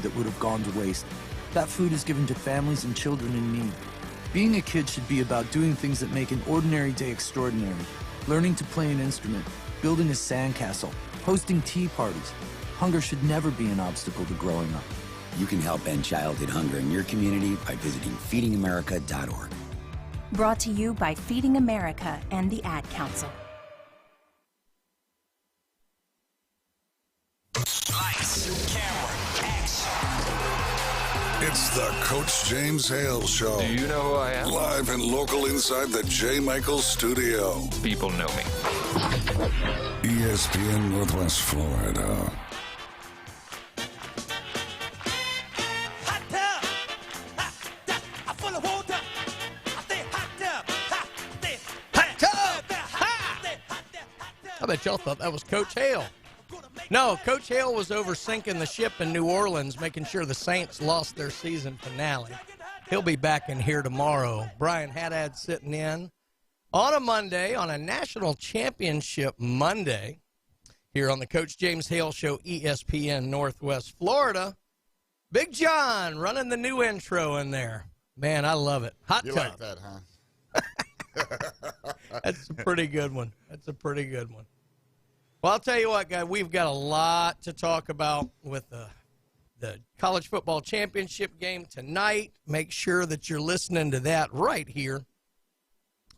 that would have gone to waste. That food is given to families and children in need. Being a kid should be about doing things that make an ordinary day extraordinary. Learning to play an instrument, building a sandcastle, hosting tea parties. Hunger should never be an obstacle to growing up. You can help end childhood hunger in your community by visiting feedingamerica.org. Brought to you by Feeding America and the Ad Council. Lights, camera, action. It's the Coach James Hale Show. Do you know who I am? Live and local inside the J. Michaels studio. People know me. ESPN Northwest Florida. I bet y'all thought that was Coach Hale. No, Coach Hale was over sinking the ship in New Orleans, making sure the Saints lost their season finale. He'll be back in here tomorrow. Brian Haddad sitting in on a Monday, on a national championship Monday, here on the Coach James Hale Show, ESPN Northwest Florida. Big John running the new intro in there. Man, I love it. Hot You tub. like that, huh? That's a pretty good one. That's a pretty good one. Well, I'll tell you what, guys, we've got a lot to talk about with the college football championship game tonight. Make sure that you're listening to that right here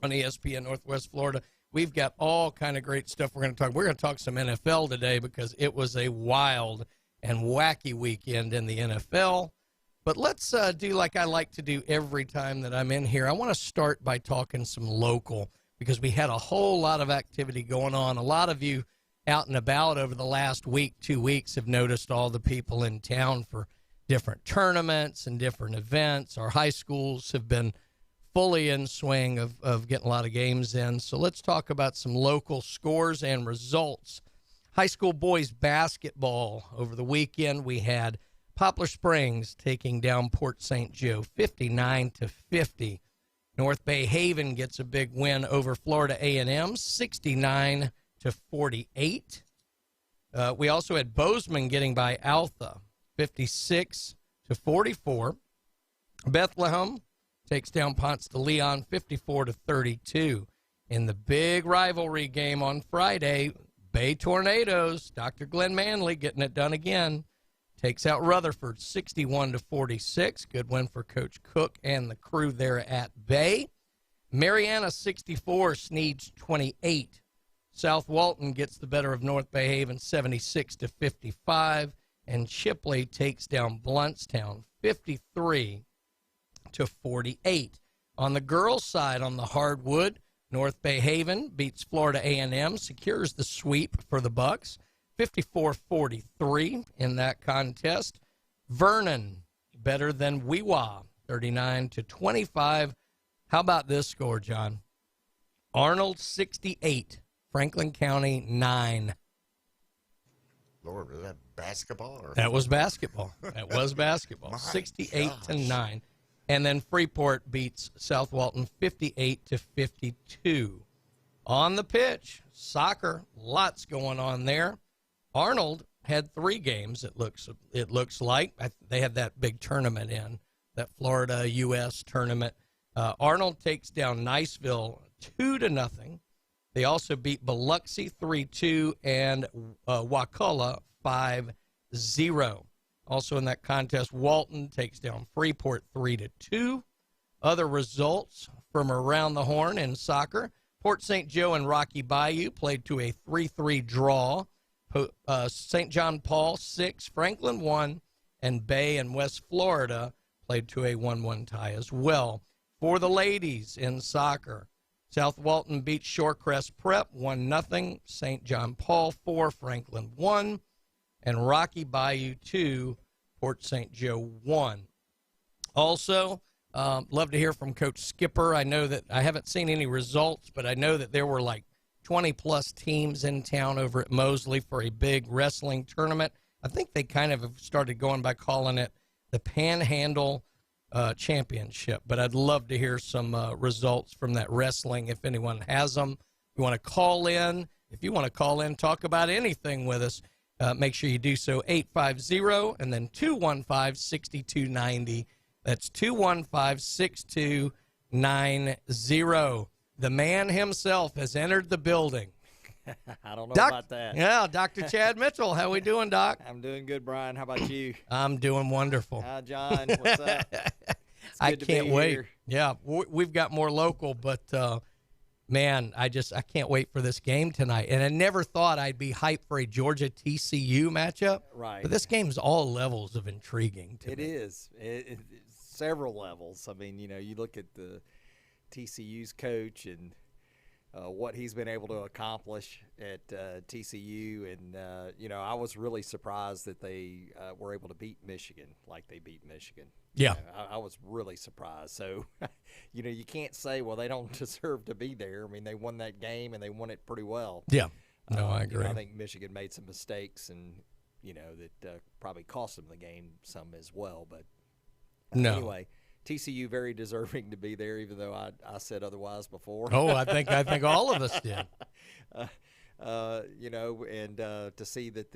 on ESPN Northwest Florida. We've got all kind of great stuff we're going to talk. We're going to talk some NFL today because it was a wild and wacky weekend in the NFL. But let's do like I like to do every time that I'm in here. I want to start by talking some local because we had a whole lot of activity going on. A lot of you out and about over the last week, 2 weeks, have noticed all the people in town for different tournaments and different events. Our high schools have been fully in swing of getting a lot of games in. So let's talk about some local scores and results. High school boys basketball over the weekend, we had Poplar Springs taking down Port St. Joe 59-50. North Bay Haven gets a big win over Florida A&M 69-48. We also had Bozeman getting by Alpha 56-44. Bethlehem takes down Ponce de Leon 54-32. In the big rivalry game on Friday, Bay Tornadoes, Dr. Glenn Manley getting it done again, takes out Rutherford 61-46. Good win for Coach Cook and the crew there at Bay. Mariana 64, Sneads 28. South Walton gets the better of North Bay Haven 76-55. And Chipley takes down Bluntstown 53-48. On the girls' side, on the hardwood, North Bay Haven beats Florida A&M, secures the sweep for the Bucks. 54-43 in that contest. Vernon better than Weewa, 39-25. How about this score, John? Arnold 68, Franklin County 9. Lord, was that basketball? Or? That was basketball. That was basketball. 68-9. And then Freeport beats South Walton 58-52. On the pitch, soccer, lots going on there. Arnold had 3 games, it looks like. They had that big tournament in, that Florida U.S. tournament. Arnold takes down Niceville 2-0. They also beat Biloxi 3-2 and Wakulla 5-0. Also in that contest, Walton takes down Freeport 3-2. Other results from around the horn in soccer, Port St. Joe and Rocky Bayou played to a 3-3 draw. St. John Paul 6, Franklin 1, and Bay and West Florida played to a 1-1 tie as well. For the ladies in soccer, South Walton beat Shorecrest Prep 1-0, St. John Paul 4, Franklin 1, and Rocky Bayou 2, Port St. Joe 1. Also, love to hear from Coach Skipper. I know that I haven't seen any results, but I know that there were like 20-plus teams in town over at Mosley for a big wrestling tournament. I think they kind of have started going by calling it the Panhandle Championship, but I'd love to hear some results from that wrestling if anyone has them. If you want to call in, talk about anything with us, make sure you do so. 850 and then 215-6290. That's 215-6290. The man himself has entered the building. I don't know about that. Yeah, Dr. Chad Mitchell. How we doing, Doc? I'm doing good, Brian. How about you? I'm doing wonderful. Hi, John. What's up? I can't wait. Here. Yeah, we've got more local, but man, I can't wait for this game tonight. And I never thought I'd be hyped for a Georgia TCU matchup. Right. But this game's all levels of intriguing to me. It is. It's several levels. I mean, you look at the TCU's coach and what he's been able to accomplish at TCU. And, I was really surprised that they were able to beat Michigan like they beat Michigan. Yeah. I was really surprised. So, you can't say, well, they don't deserve to be there. I mean, they won that game, and they won it pretty well. Yeah. No, I agree. I think Michigan made some mistakes, and, that probably cost them the game some as well. But anyway, TCU very deserving to be there, even though I said otherwise before. Oh, I think all of us did. To see that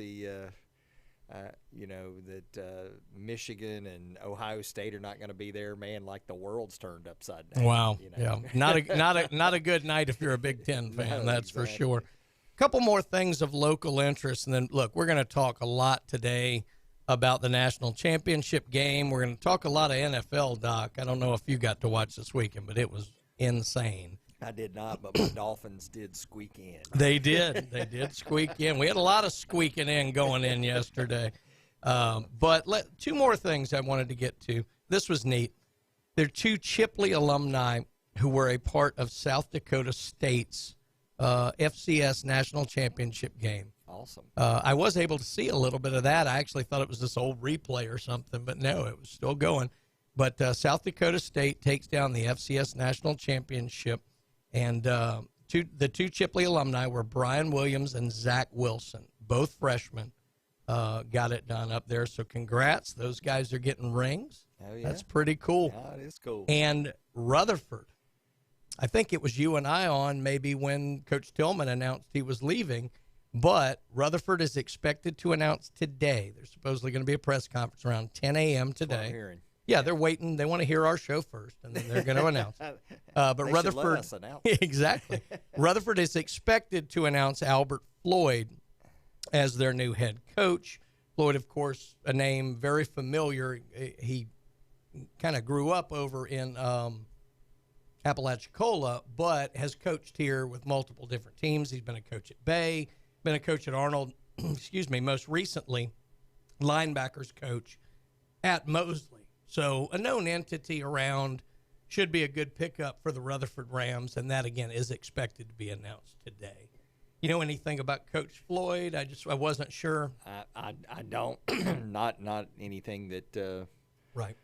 that Michigan and Ohio State are not going to be there, man, like the world's turned upside down. Wow. Yeah. Not a good night if you're a Big Ten fan. No, that's exactly. for sure. A couple more things of local interest, and then look, we're going to talk a lot today about the national championship game. We're going to talk a lot of NFL, Doc. I don't know if you got to watch this weekend, but it was insane. I did not, but my Dolphins did squeak in. They did. They did squeak in. We had a lot of squeaking in going in yesterday. But two more things I wanted to get to. This was neat. There are two Chipley alumni who were a part of South Dakota State's FCS national championship game. Awesome. I was able to see a little bit of that. I actually thought it was this old replay or something, but no, it was still going. But South Dakota State takes down the FCS national championship, and the two Chipley alumni were Brian Williams and Zach Wilson, both freshmen. Got it done up there. So congrats. Those guys are getting rings. Oh, yeah. That's pretty cool. Yeah, it is cool. And Rutherford, I think it was you and I on maybe when Coach Tillman announced he was leaving, but Rutherford is expected to announce today. There's supposedly going to be a press conference around 10 a.m. today. That's what I'm hearing. Yeah, they're waiting. They want to hear our show first, and then they're going to announce. But They Rutherford, should let us announce. exactly. Rutherford is expected to announce Albert Floyd as their new head coach. Floyd, of course, a name very familiar. He kind of grew up over in Apalachicola, but has coached here with multiple different teams. He's been a coach at Bay, been a coach at Arnold, excuse me, most recently, linebackers coach at Mosley. So a known entity around, should be a good pickup for the Rutherford Rams, and that, again, is expected to be announced today. You know anything about Coach Floyd? I wasn't sure. I don't. not anything that, Right.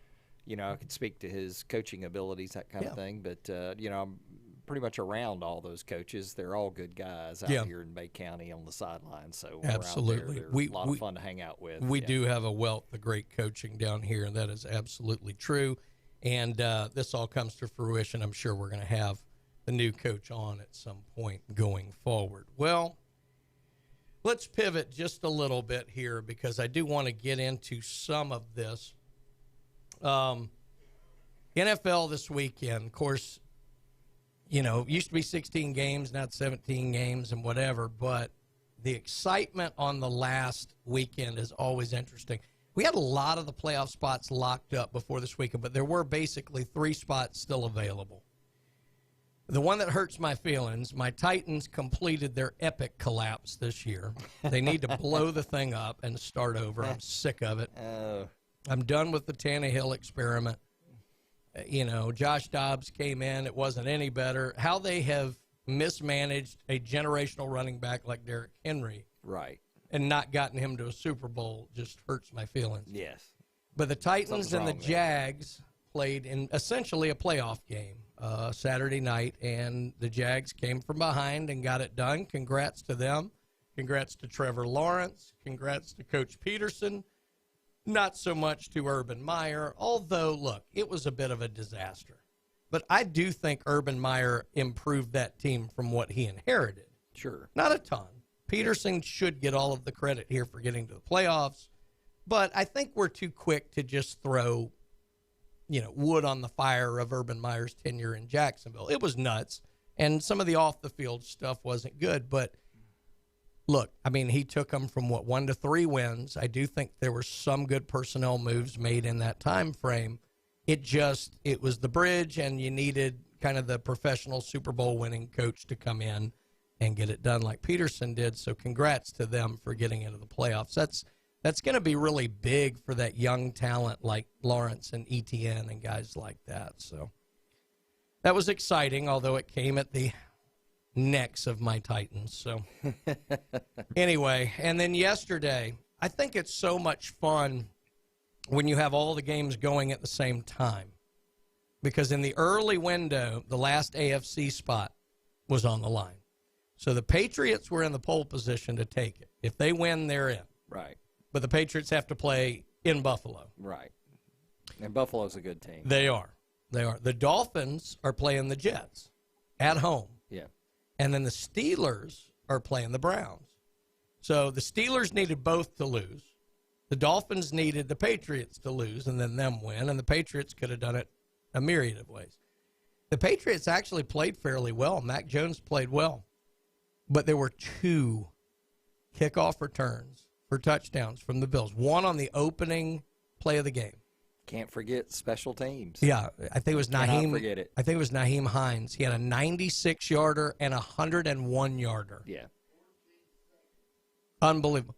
I could speak to his coaching abilities, that kind of thing. But, I'm pretty much around all those coaches. They're all good guys out here in Bay County on the sidelines. So Absolutely. They're a lot of fun to hang out with. We do have a wealth of great coaching down here, and that is absolutely true. And this all comes to fruition. I'm sure we're going to have the new coach on at some point going forward. Well, let's pivot just a little bit here because I do want to get into some of this. NFL this weekend, of course, used to be 16 games, not 17 games and whatever, but the excitement on the last weekend is always interesting. We had a lot of the playoff spots locked up before this weekend, but there were basically 3 spots still available. The one that hurts my feelings, my Titans completed their epic collapse this year. They need to blow the thing up and start over. I'm sick of it. I'm done with the Tannehill experiment. Josh Dobbs came in. It wasn't any better. How they have mismanaged a generational running back like Derrick Henry. Right. And not gotten him to a Super Bowl just hurts my feelings. Yes. But the Titans Something's and the wrong there. Jags played in essentially a playoff game Saturday night, and the Jags came from behind and got it done. Congrats to them. Congrats to Trevor Lawrence. Congrats to Coach Peterson. Not so much to Urban Meyer, although, look, it was a bit of a disaster. But I do think Urban Meyer improved that team from what he inherited. Sure. Not a ton. Peterson should get all of the credit here for getting to the playoffs, but I think we're too quick to just throw, wood on the fire of Urban Meyer's tenure in Jacksonville. It was nuts, and some of the off-the-field stuff wasn't good, but look, I mean, he took them from 1 to 3 wins. I do think there were some good personnel moves made in that time frame. It was the bridge, and you needed kind of the professional Super Bowl winning coach to come in and get it done like Peterson did. So congrats to them for getting into the playoffs. That's going to be really big for that young talent like Lawrence and Etienne and guys like that. So that was exciting, although it came at the necks of my Titans. So anyway, and then yesterday, I think it's so much fun when you have all the games going at the same time, because in the early window, the last AFC spot was on the line. So the Patriots were in the pole position to take it. If they win, they're in. Right. But the Patriots have to play in Buffalo. Right. And Buffalo's a good team. They are. The Dolphins are playing the Jets at home. Yeah. And then the Steelers are playing the Browns. So the Steelers needed both to lose. The Dolphins needed the Patriots to lose and then them win, and the Patriots could have done it a myriad of ways. The Patriots actually played fairly well. Mac Jones played well. But there were 2 kickoff returns for touchdowns from the Bills. One on the opening play of the game. Can't forget special teams. Yeah, I think it was Naheem. Forget it. I think it was Naheem Hines. He had a 96-yarder and a 101-yarder. Yeah. Unbelievable.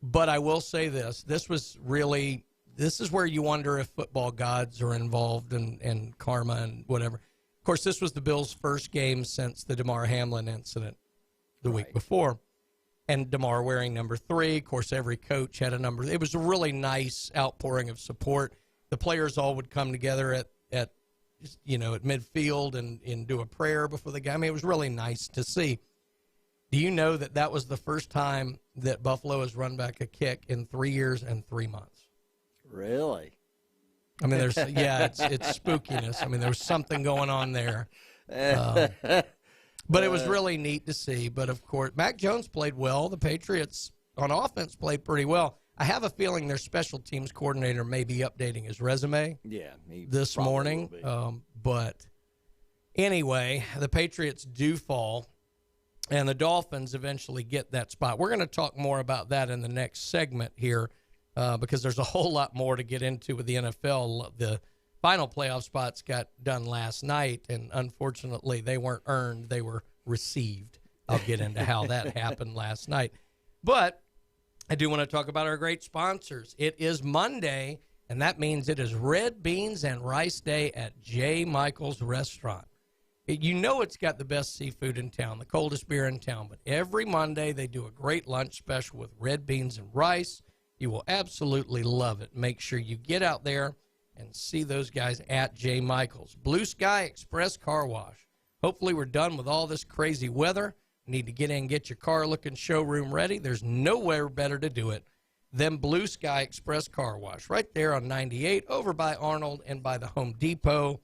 But I will say this. This is where you wonder if football gods are involved and karma and whatever. Of course, this was the Bills' first game since the Damar Hamlin incident the week before. And Damar wearing number 3. Of course, every coach had a number. It was a really nice outpouring of support. The players all would come together at midfield and do a prayer before the game. I mean, it was really nice to see. Do you know that was the first time that Buffalo has run back a kick in 3 years and 3 months? Really? I mean, it's spookiness. I mean, there was something going on there. But it was really neat to see. But, of course, Mac Jones played well. The Patriots on offense played pretty well. I have a feeling their special teams coordinator may be updating his resume this morning. But anyway, the Patriots do fall, and the Dolphins eventually get that spot. We're going to talk more about that in the next segment here because there's a whole lot more to get into with the NFL. The final playoff spots got done last night, and unfortunately they weren't earned. They were received. I'll get into how that happened last night. But I do want to talk about our great sponsors. It is Monday, and that means it is Red Beans and Rice Day at J. Michael's Restaurant. It's got the best seafood in town, the coldest beer in town, but every Monday they do a great lunch special with red beans and rice. You will absolutely love it. Make sure you get out there and see those guys at J. Michael's. Blue Sky Express Car Wash. Hopefully we're done with all this crazy weather. Need to get in and get your car looking showroom ready. There's nowhere better to do it than Blue Sky Express Car Wash. Right there on 98 over by Arnold and by the Home Depot.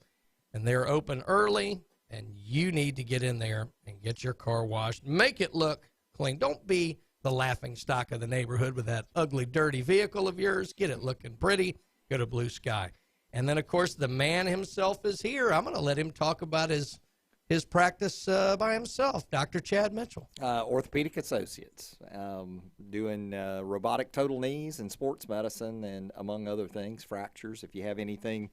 And they're open early, and you need to get in there and get your car washed. Make it look clean. Don't be the laughing stock of the neighborhood with that ugly, dirty vehicle of yours. Get it looking pretty. Go to Blue Sky. And then, of course, the man himself is here. I'm going to let him talk about his practice by himself, Dr. Chad Mitchell. Orthopedic Associates, doing robotic total knees and sports medicine and, among other things, fractures. If you have anything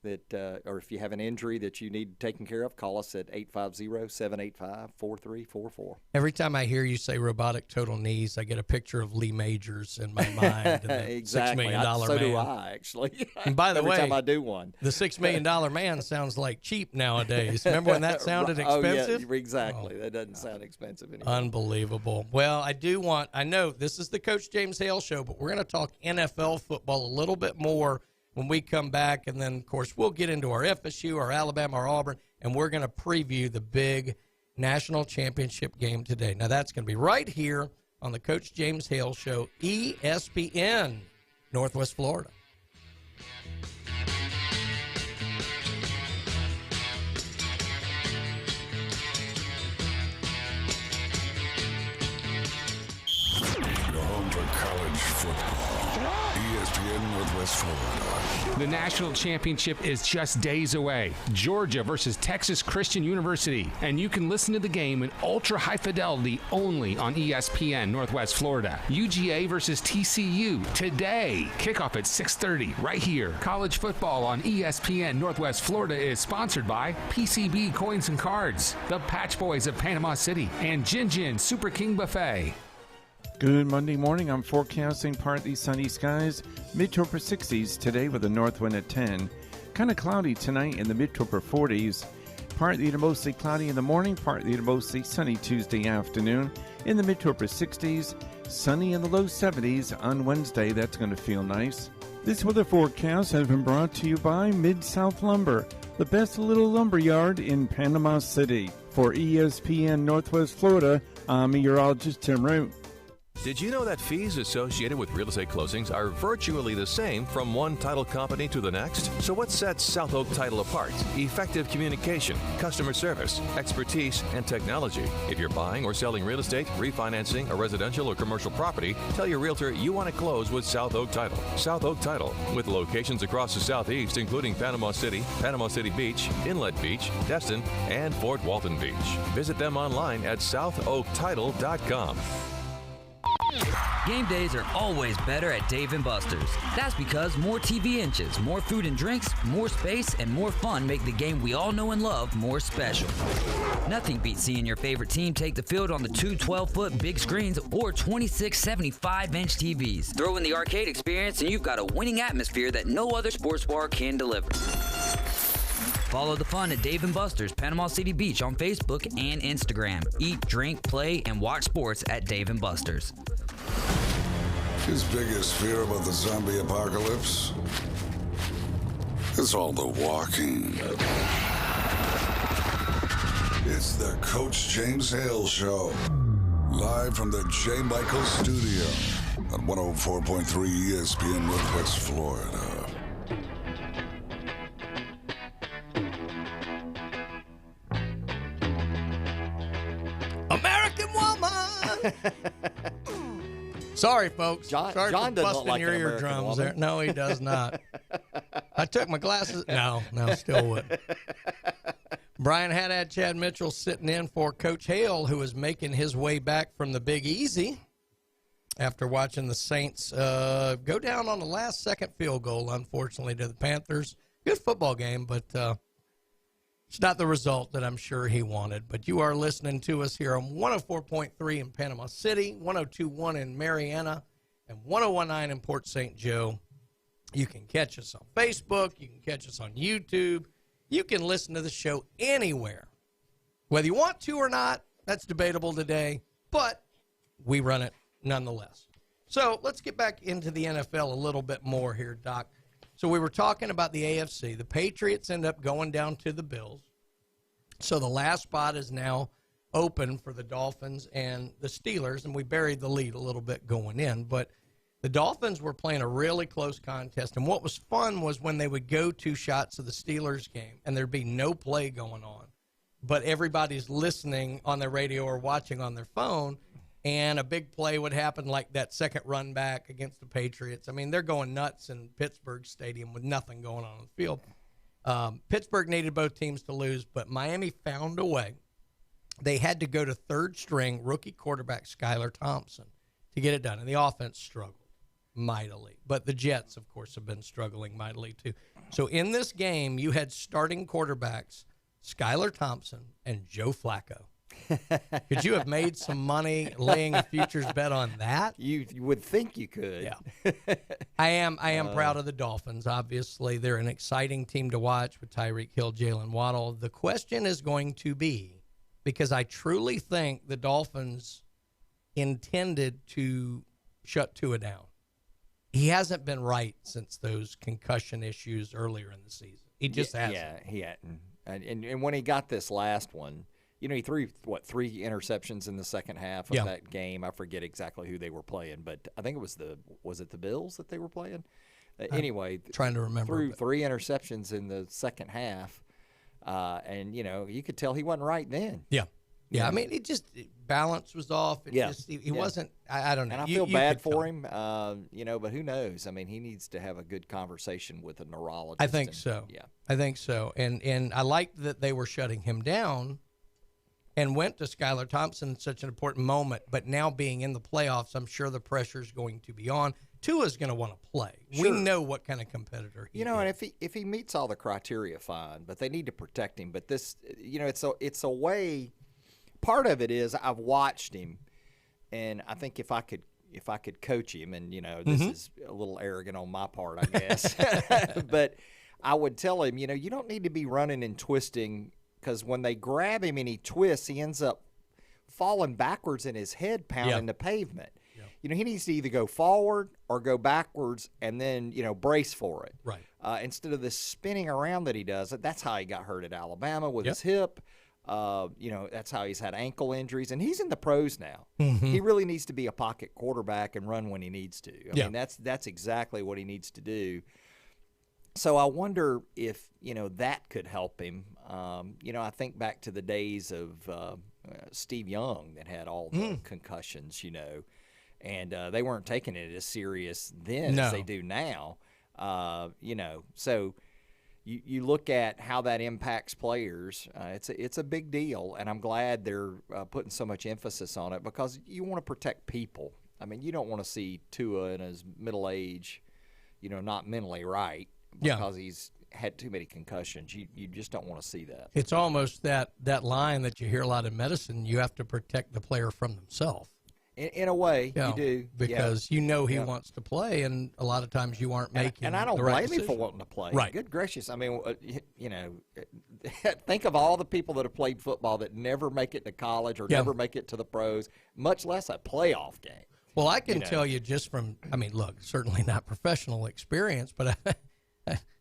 or if you have an injury that you need taken care of, call us at 850-785-4344. Every time I hear you say robotic total knees, I get a picture of Lee Majors in my mind. And Exactly. $6 million So man. do I, actually. And by the way, every time I do one. The $6 million man sounds like cheap nowadays. Remember when that sounded expensive? Oh, yeah, exactly. That doesn't sound expensive anymore. Unbelievable. Well, I know this is the Coach James Hale Show, but we're going to talk NFL football a little bit more when we come back. And then, of course, we'll get into our FSU, our Alabama, our Auburn, and we're going to preview the big national championship game today. Now, that's going to be right here on the Coach James Hale Show, ESPN, Northwest Florida. ESPN Northwest Florida. The national championship is just days away. Georgia versus Texas Christian University. And you can listen to the game in ultra high fidelity only on ESPN Northwest Florida. UGA versus TCU today. Kickoff at 6:30 right here. College football on ESPN Northwest Florida is sponsored by PCB Coins and Cards, the Patch Boys of Panama City, and Jin Jin Super King Buffet. Good Monday morning. I'm forecasting partly sunny skies, mid to upper 60s today with a north wind at 10. Kind of cloudy tonight in the mid to upper 40s. Partly to mostly cloudy in the morning, partly to mostly sunny Tuesday afternoon in the mid to upper 60s. Sunny in the low 70s on Wednesday. That's going to feel nice. This weather forecast has been brought to you by Mid-South Lumber, the best little lumber yard in Panama City. For ESPN Northwest Florida, I'm meteorologist Tim Root. Did you know that fees associated with real estate closings are virtually the same from one title company to the next? So what sets South Oak Title apart? Effective communication, customer service, expertise, and technology. If you're buying or selling real estate, refinancing a residential or commercial property, tell your realtor you want to close with South Oak Title. South Oak Title, with locations across the Southeast, including Panama City Beach, Inlet Beach, Destin, and Fort Walton Beach. Visit them online at southoaktitle.com. Game days are always better at Dave & Buster's. That's because more TV inches, more food and drinks, more space, and more fun make the game we all know and love more special. Nothing beats seeing your favorite team take the field on the two 12-foot big screens or 26 75-inch TVs. Throw in the arcade experience and you've got a winning atmosphere that no other sports bar can deliver. Follow the fun at Dave & Buster's Panama City Beach on Facebook and Instagram. Eat, drink, play, and watch sports at Dave & Buster's. His biggest fear about the zombie apocalypse? It's all the walking. It's the Coach James Hale Show. Live from the J. Michael Studio on 104.3 ESPN Northwest Florida. American woman. Sorry, folks. Sorry John for doesn't look busting like your an American eardrums woman. there. No, he does not. I took my glasses. No, still wouldn't. Brian Haddad, Chad Mitchell sitting in for Coach Hale, who is making his way back from the Big Easy after watching the Saints go down on the last-second field goal, unfortunately, to the Panthers. Good football game, but it's not the result that I'm sure he wanted. But you are listening to us here on 104.3 in Panama City, 102.1 in Mariana, and 101.9 in Port St. Joe. You can catch us on Facebook. You can catch us on YouTube. You can listen to the show anywhere. Whether you want to or not, that's debatable today, but we run it nonetheless. So let's get back into the NFL a little bit more here, Doc. So we were talking about the AFC. The Patriots end up going down to the Bills. So the last spot is now open for the Dolphins and the Steelers, and we buried the lead a little bit going in. But the Dolphins were playing a really close contest, and what was fun was when they would go 2 shots of the Steelers game, and there'd be no play going on, but everybody's listening on their radio or watching on their phone, and a big play would happen like that second run back against the Patriots. I mean, they're going nuts in Pittsburgh Stadium with nothing going on the field. Pittsburgh needed both teams to lose, but Miami found a way. They had to go to third-string rookie quarterback Skylar Thompson to get it done, and the offense struggled mightily. But the Jets, of course, have been struggling mightily too. So in this game, you had starting quarterbacks Skylar Thompson and Joe Flacco. Could you have made some money laying a futures bet on that? You would think you could. Yeah. I am proud of the Dolphins. Obviously, they're an exciting team to watch with Tyreek Hill, Jalen Waddle. The question is going to be, because I truly think the Dolphins intended to shut Tua down. He hasn't been right since those concussion issues earlier in the season. He just hasn't. Yeah, he hadn't. And when he got this last one, you know, he threw, 3 interceptions in the second half of that game. I forget exactly who they were playing, but I think it was the Bills that they were playing? Anyway. Trying to remember. Threw 3 interceptions in the second half, and, you know, you could tell he wasn't right then. Yeah. Yeah, I mean, balance was off. He wasn't. I don't know. And I feel bad for him, but who knows? I mean, he needs to have a good conversation with a neurologist. I think so. Yeah, I think so. And I liked that they were shutting him down and went to Skylar Thompson at such an important moment. But now being in the playoffs, I'm sure the pressure's going to be on. Tua's going to want to play. Sure. We know what kind of competitor he is. And if he meets all the criteria, fine. But they need to protect him. But this, it's a way. Part of it is I've watched him, and I think if I could coach him, and this is a little arrogant on my part, I guess, but I would tell him, you don't need to be running and twisting, because when they grab him and he twists, he ends up falling backwards in his head, pounding the pavement. He needs to either go forward or go backwards and then, brace for it. Right. Instead of this spinning around that he does. That's how he got hurt at Alabama with his hip. That's how he's had ankle injuries. And he's in the pros now. Mm-hmm. He really needs to be a pocket quarterback and run when he needs to. I mean, that's exactly what he needs to do. So I wonder if, that could help him. I think back to the days of Steve Young that had all the concussions, and they weren't taking it as serious then as they do now. So you look at how that impacts players. It's a big deal, and I'm glad they're putting so much emphasis on it, because you want to protect people. I mean, you don't want to see Tua in his middle age, not mentally right because he's had too many concussions. You just don't want to see that. It's almost that line that you hear a lot in medicine. You have to protect the player from themselves. In a way, you do. Because he wants to play, and a lot of times you aren't making and I don't the right blame him for decision. wanting to play. Right. Good gracious. I mean, think of all the people that have played football that never make it to college or never make it to the pros, much less a playoff game. Well, I can tell you just from, look, certainly not professional experience, but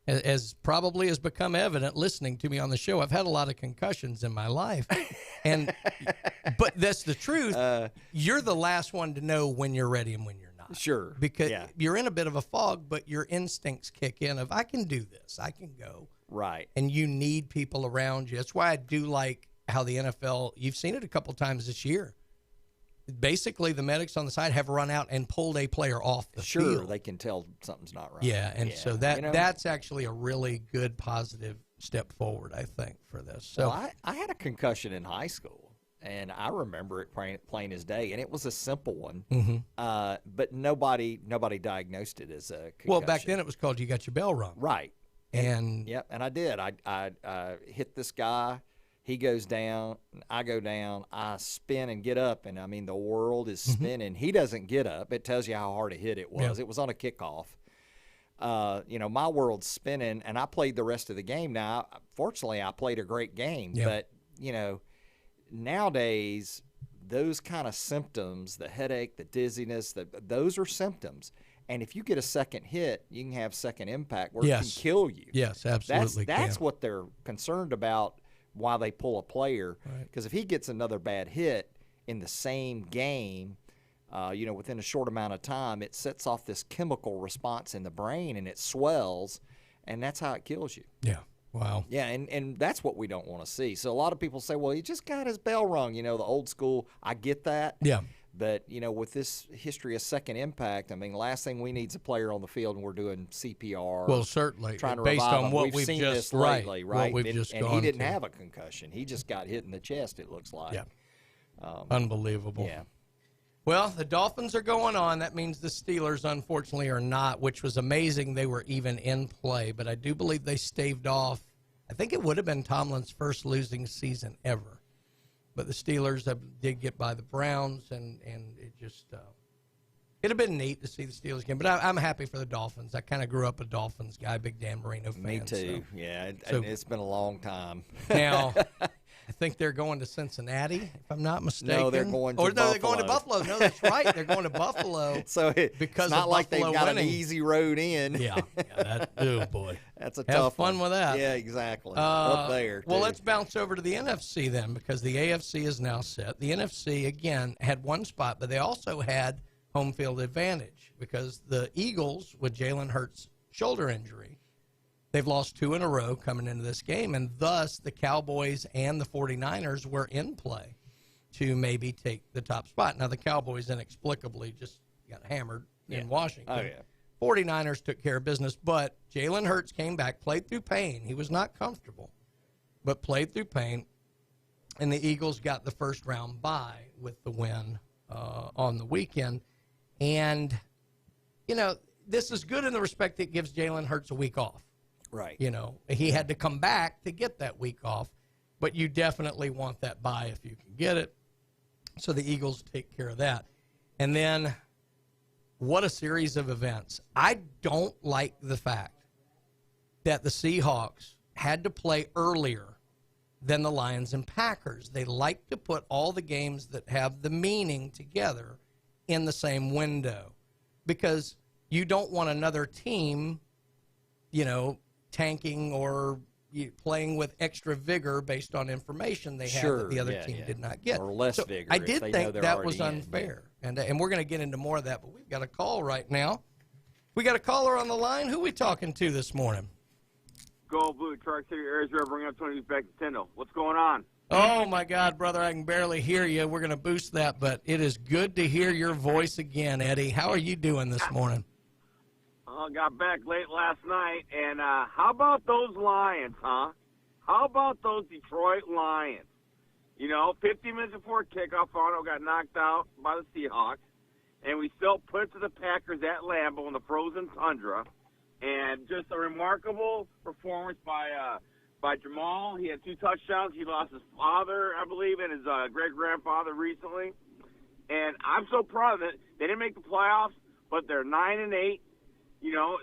as probably has become evident listening to me on the show, I've had a lot of concussions in my life. But that's the truth. You're the last one to know when you're ready and when you're not. Sure. Because you're in a bit of a fog, but your instincts kick in of, I can do this, I can go. Right. And you need people around you. That's why I do like how the NFL, you've seen it a couple times this year. Basically, the medics on the side have run out and pulled a player off the field. Sure, they can tell something's not right. Yeah, and so that's actually a really good positive step forward, I think, for this. So I had a concussion in high school, and I remember it plain as day, and it was a simple one. But nobody diagnosed it as a concussion. Well, back then it was called you got your bell rung. Right. And I did. I hit this guy. He goes down, I go down, I spin and get up, and the world is spinning. He doesn't get up. It tells you how hard a hit it was. It was on a kickoff. My world's spinning, and I played the rest of the game. Now, fortunately, I played a great game, but nowadays, those kind of symptoms, the headache, the dizziness, those are symptoms. And if you get a second hit, you can have second impact where it can kill you. Yes, absolutely. That's what they're concerned about. Why they pull a player, because if he gets another bad hit in the same game, within a short amount of time, it sets off this chemical response in the brain, and it swells, and that's how it kills you. Yeah. Wow. Yeah, and that's what we don't want to see. So a lot of people say, well, he just got his bell rung, the old school. I get that. Yeah. But, with this history of second impact, the last thing we need is a player on the field, and we're doing CPR. Well, certainly. Trying to based revive on him. what We've seen just this lately, right? What we've just and gone he didn't to. have a concussion. He just got hit in the chest, it looks like. Yeah. Unbelievable. Yeah. Well, the Dolphins are going on. That means the Steelers, unfortunately, are not, which was amazing they were even in play. But I do believe they staved off, I think it would have been Tomlin's first losing season ever. But the Steelers did get by the Browns, and it just it'd have been neat to see the Steelers game. But I'm happy for the Dolphins. I kind of grew up a Dolphins guy, big Dan Marino fan. Me too. So. Yeah, and it's been a long time. Now, I think they're going to Cincinnati, if I'm not mistaken. No, they're going to Buffalo. They're going to Buffalo. No, that's right. They're going to Buffalo. So because it's not like Buffalo they've got winning. an easy road in. Yeah. Oh, boy. That's a Have tough fun one. with that. Yeah, exactly. Up there, well, too. let's bounce over to the NFC then, because the AFC is now set. The NFC, again, had one spot, but they also had home field advantage because the Eagles, with Jalen Hurts' shoulder injury, they've lost 2 in a row coming into this game, and thus the Cowboys and the 49ers were in play. to maybe take the top spot. Now, the Cowboys inexplicably just got hammered in Washington. Oh, yeah. 49ers took care of business, but Jalen Hurts came back, played through pain. He was not comfortable, but played through pain, and the Eagles got the first round bye with the win on the weekend. And, you know, this is good in the respect that it gives Jalen Hurts a week off. Right. You know, he had to come back to get that week off, but you definitely want that bye if you can get it. So the Eagles take care of that. And then what a series of events. I don't like the fact that the Seahawks had to play earlier than the Lions and Packers. They like to put all the games that have the meaning together in the same window because you don't want another team, you know, tanking or playing with extra vigor based on information they had that the other team did not get. Or less vigor. I did think that was unfair. And we're going to get into more of that, but we've got a call right now. We got a caller on the line. Who are we talking to this morning? Go Blue, Truck City, Arizona, bring up 20 back to Tyndall. What's going on? Oh, my God, brother, I can barely hear you. We're going to boost that, but it is good to hear your voice again, Eddie. How are you doing this morning? Got back late last night, and how about those Lions, huh? How about those Detroit Lions? You know, 50 minutes before kickoff, Arnold got knocked out by the Seahawks, and we still put it to the Packers at Lambeau in the frozen tundra, and just a remarkable performance by Jamal. He had 2 touchdowns. He lost his father, I believe, and his great-grandfather recently, and I'm so proud of it. They didn't make the playoffs, but they're 9-8. You know,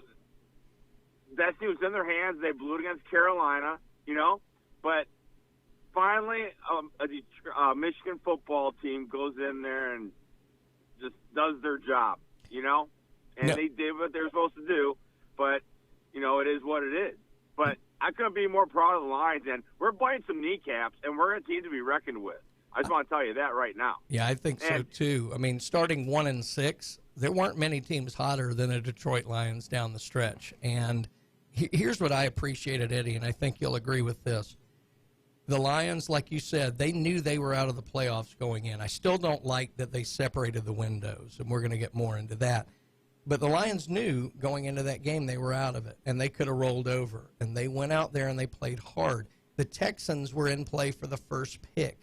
destiny was in their hands. They blew it against Carolina, you know. But finally, a Michigan football team goes in there and just does their job, you know. And they did what they were supposed to do. But, you know, it is what it is. But I couldn't be more proud of the Lions. And we're biting some kneecaps, and we're a team to be reckoned with. I just want to tell you that right now. Yeah, I think so, too. I mean, starting 1-6, there weren't many teams hotter than the Detroit Lions down the stretch. And here's what I appreciated, Eddie, and I think you'll agree with this. The Lions, like you said, they knew they were out of the playoffs going in. I still don't like that they separated the windows, and we're going to get more into that. But the Lions knew going into that game they were out of it, and they could have rolled over. And they went out there and they played hard. The Texans were in play for the first pick.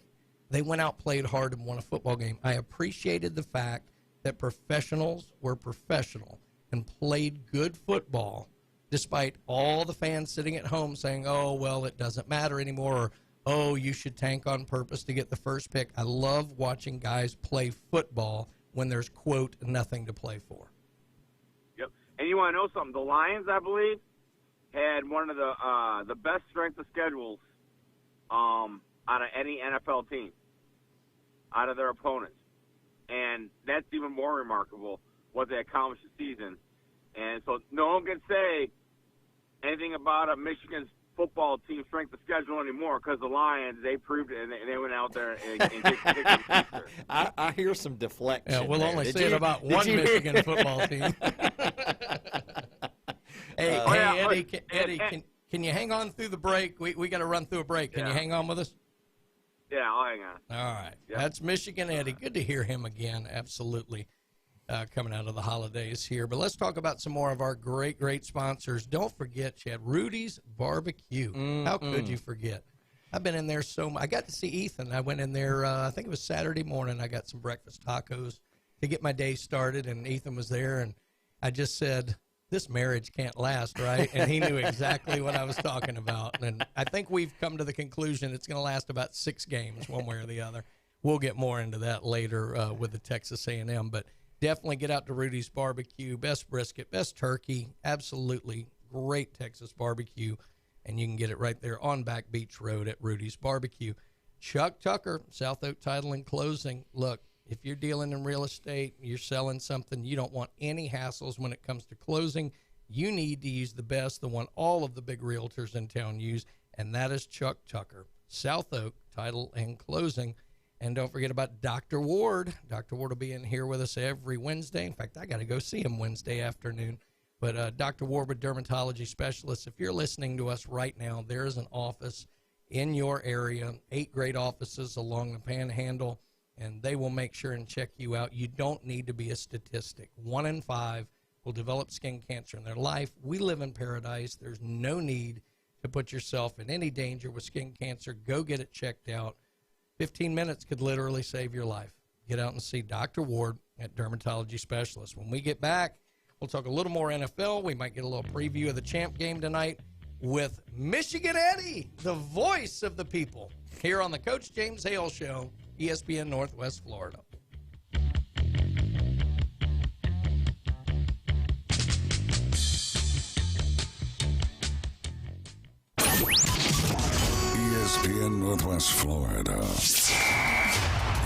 They went out, played hard, and won a football game. I appreciated the fact that professionals were professional and played good football despite all the fans sitting at home saying, oh, well, it doesn't matter anymore, or, oh, you should tank on purpose to get the first pick. I love watching guys play football when there's, quote, nothing to play for. Yep. And you want to know something? The Lions, I believe, had one of the best strength of schedules out of any NFL team, out of their opponents. And that's even more remarkable, what they accomplished this season. And so no one can say anything about a Michigan's football team strength of schedule anymore because the Lions, they proved it, and they went out there and kicked I hear some deflection. Yeah, we'll only say it about one Michigan football team. Hey, Eddie, can you hang on through the break? We got to run through a break. Can you hang on with us? Yeah, I'll hang on. All right. Yep. That's Michigan Eddie. Good to hear him again. Absolutely. Coming out of the holidays here. But let's talk about some more of our great, great sponsors. Don't forget, Chad, Rudy's Barbecue. How could you forget? I've been in there so much. I got to see Ethan. I went in there, I think it was Saturday morning. I got some breakfast tacos to get my day started, and Ethan was there, and I just said, this marriage can't last, right? And he knew exactly what I was talking about. And I think we've come to the conclusion it's going to last about 6 games, one way or the other. We'll get more into that later with the Texas A&M. But definitely get out to Rudy's Barbecue. Best brisket, best turkey. Absolutely great Texas barbecue. And you can get it right there on Back Beach Road at Rudy's Barbecue. Chuck Tucker, South Oak Title and Closing. Look, if you're dealing in real estate, you're selling something, you don't want any hassles when it comes to closing, you need to use the best, the one all of the big realtors in town use, and that is Chuck Tucker, South Oak Title and Closing. And don't forget about Dr. Ward. Dr. Ward will be in here with us every Wednesday. In fact, I got to go see him Wednesday afternoon. But Dr. Ward with Dermatology Specialists, if you're listening to us right now, there is an office in your area, 8 great offices along the Panhandle. and they will make sure and check you out. You don't need to be a statistic. 1 in 5 will develop skin cancer in their life. We live in paradise. There's no need to put yourself in any danger with skin cancer. Go get it checked out. 15 minutes could literally save your life. Get out and see Dr. Ward at Dermatology Specialist. When we get back, we'll talk a little more NFL. We might get a little preview of the champ game tonight with Michigan Eddie, the voice of the people, here on the Coach James Hale Show, ESPN Northwest Florida. ESPN Northwest Florida.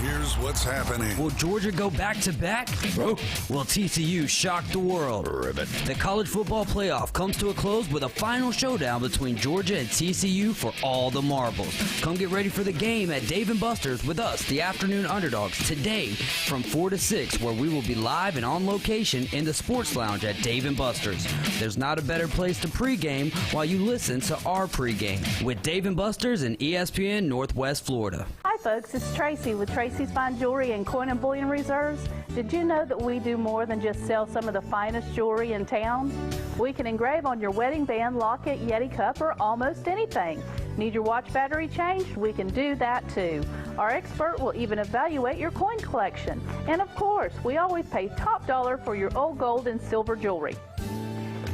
Here's what's happening. Will Georgia go back-to-back? Will TCU shock the world? The college football playoff comes to a close with a final showdown between Georgia and TCU for all the marbles. Come get ready for the game at Dave & Buster's with us, the afternoon underdogs, today from 4 to 6, where we will be live and on location in the sports lounge at Dave & Buster's. There's not a better place to pregame while you listen to our pregame with Dave & Buster's and ESPN Northwest Florida. Hi folks, it's Tracy with Tracy's Fine Jewelry and Coin and Bullion Reserves. Did you know that we do more than just sell some of the finest jewelry in town? We can engrave on your wedding band, locket, Yeti cup, or almost anything. Need your watch battery changed? We can do that too. Our expert will even evaluate your coin collection. And of course, we always pay top dollar for your old gold and silver jewelry.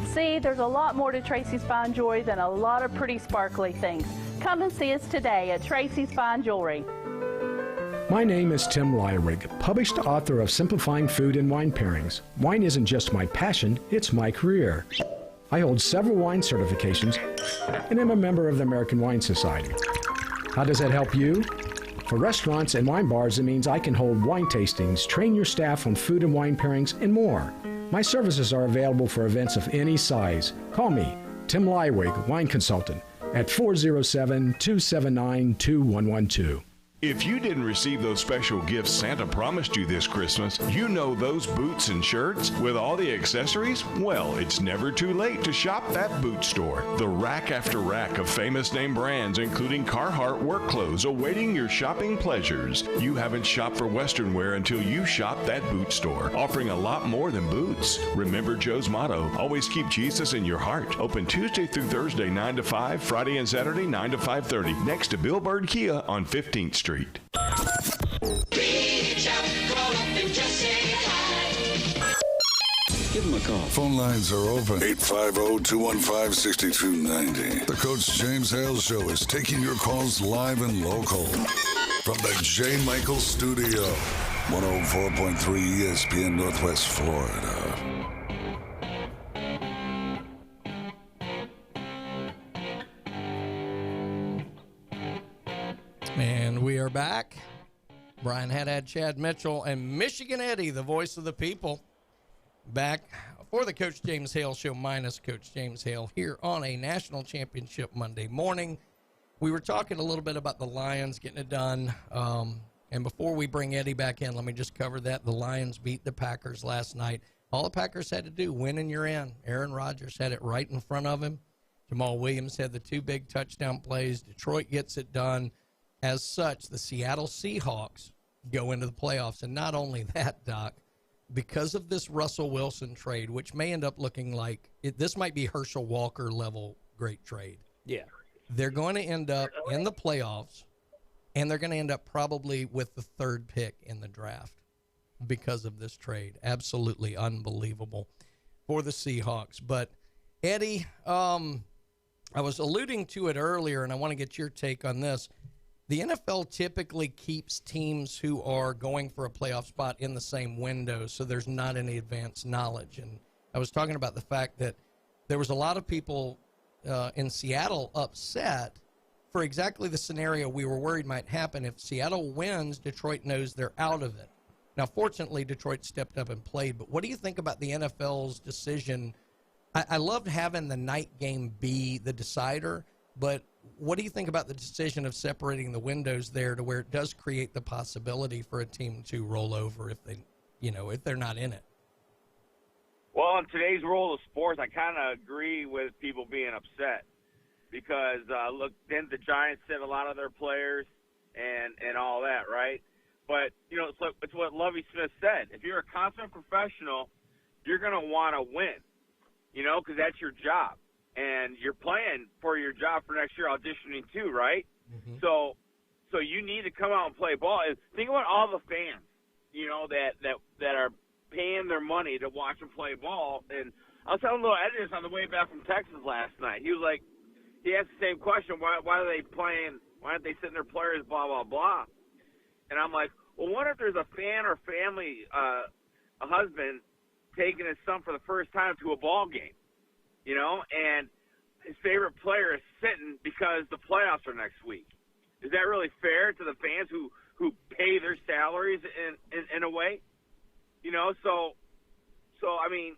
See, there's a lot more to Tracy's Fine Jewelry than a lot of pretty sparkly things. Come and see us today at Tracy's Fine Jewelry. My name is Tim Lywig, published author of Simplifying Food and Wine Pairings. Wine isn't just my passion, it's my career. I hold several wine certifications and am a member of the American Wine Society. How does that help you? For restaurants and wine bars, it means I can hold wine tastings, train your staff on food and wine pairings, and more. My services are available for events of any size. Call me, Tim Lywig, wine consultant, at 407-279-2112. If you didn't receive those special gifts Santa promised you this Christmas, you know those boots and shirts with all the accessories? Well, it's never too late to shop that boot store. The rack after rack of famous name brands, including Carhartt work clothes, awaiting your shopping pleasures. You haven't shopped for Western wear until you shop that boot store, offering a lot more than boots. Remember Joe's motto, always keep Jesus in your heart. Open Tuesday through Thursday, 9 to 5, Friday and Saturday, 9 to 5:30, next to Bill Bird Kia on 15th Street. Reach out, call up and just say hi. Give them a call. Phone lines are open. 850-215-6290. The Coach James Hale Show is taking your calls live and local. From the J. Michael Studio. 104.3 ESPN Northwest Florida. And we are back. Brian Haddad, Chad Mitchell, and Michigan Eddie, the voice of the people, back for the Coach James Hale Show minus Coach James Hale here on a national championship Monday morning. We were talking a little bit about the Lions getting it done. And before we bring Eddie back in, let me just cover that. The Lions beat the Packers last night. All the Packers had to do, win and you're in. Aaron Rodgers had it right in front of him. Jamal Williams had the 2 big touchdown plays. Detroit gets it done. As such, the Seattle Seahawks go into the playoffs. And not only that, Doc, because of this Russell Wilson trade, which may end up looking like this might be Herschel Walker level great trade. Yeah. They're going to end up in the playoffs, and they're going to end up probably with the 3rd pick in the draft because of this trade. Absolutely unbelievable for the Seahawks. But, Eddie, I was alluding to it earlier, and I want to get your take on this. The NFL typically keeps teams who are going for a playoff spot in the same window, so there's not any advanced knowledge. And I was talking about the fact that there was a lot of people in Seattle upset for exactly the scenario we were worried might happen. If Seattle wins, Detroit knows they're out of it. Now, fortunately, Detroit stepped up and played, but what do you think about the NFL's decision? I loved having the night game be the decider, but what do you think about the decision of separating the windows there to where it does create the possibility for a team to roll over if they, if they're not in it? Well, in today's world of sports, I kind of agree with people being upset because, look, then the Giants sent a lot of their players and all that, right? But, you know, it's what Lovie Smith said. If you're a consummate professional, you're going to want to win, you know, because that's your job. And you're playing for your job for next year, auditioning too, right? Mm-hmm. So you need to come out and play ball. And think about all the fans, you know, that are paying their money to watch them play ball. And I was telling little Eddie this on the way back from Texas last night. He was like, he asked the same question, why are they playing, why aren't they sitting their players, blah, blah, blah. And I'm like, well, what if there's a fan or family, a husband taking his son for the first time to a ball game, you know, and his favorite player is sitting because the playoffs are next week. Is that really fair to the fans who pay their salaries in a way? You know, so I mean,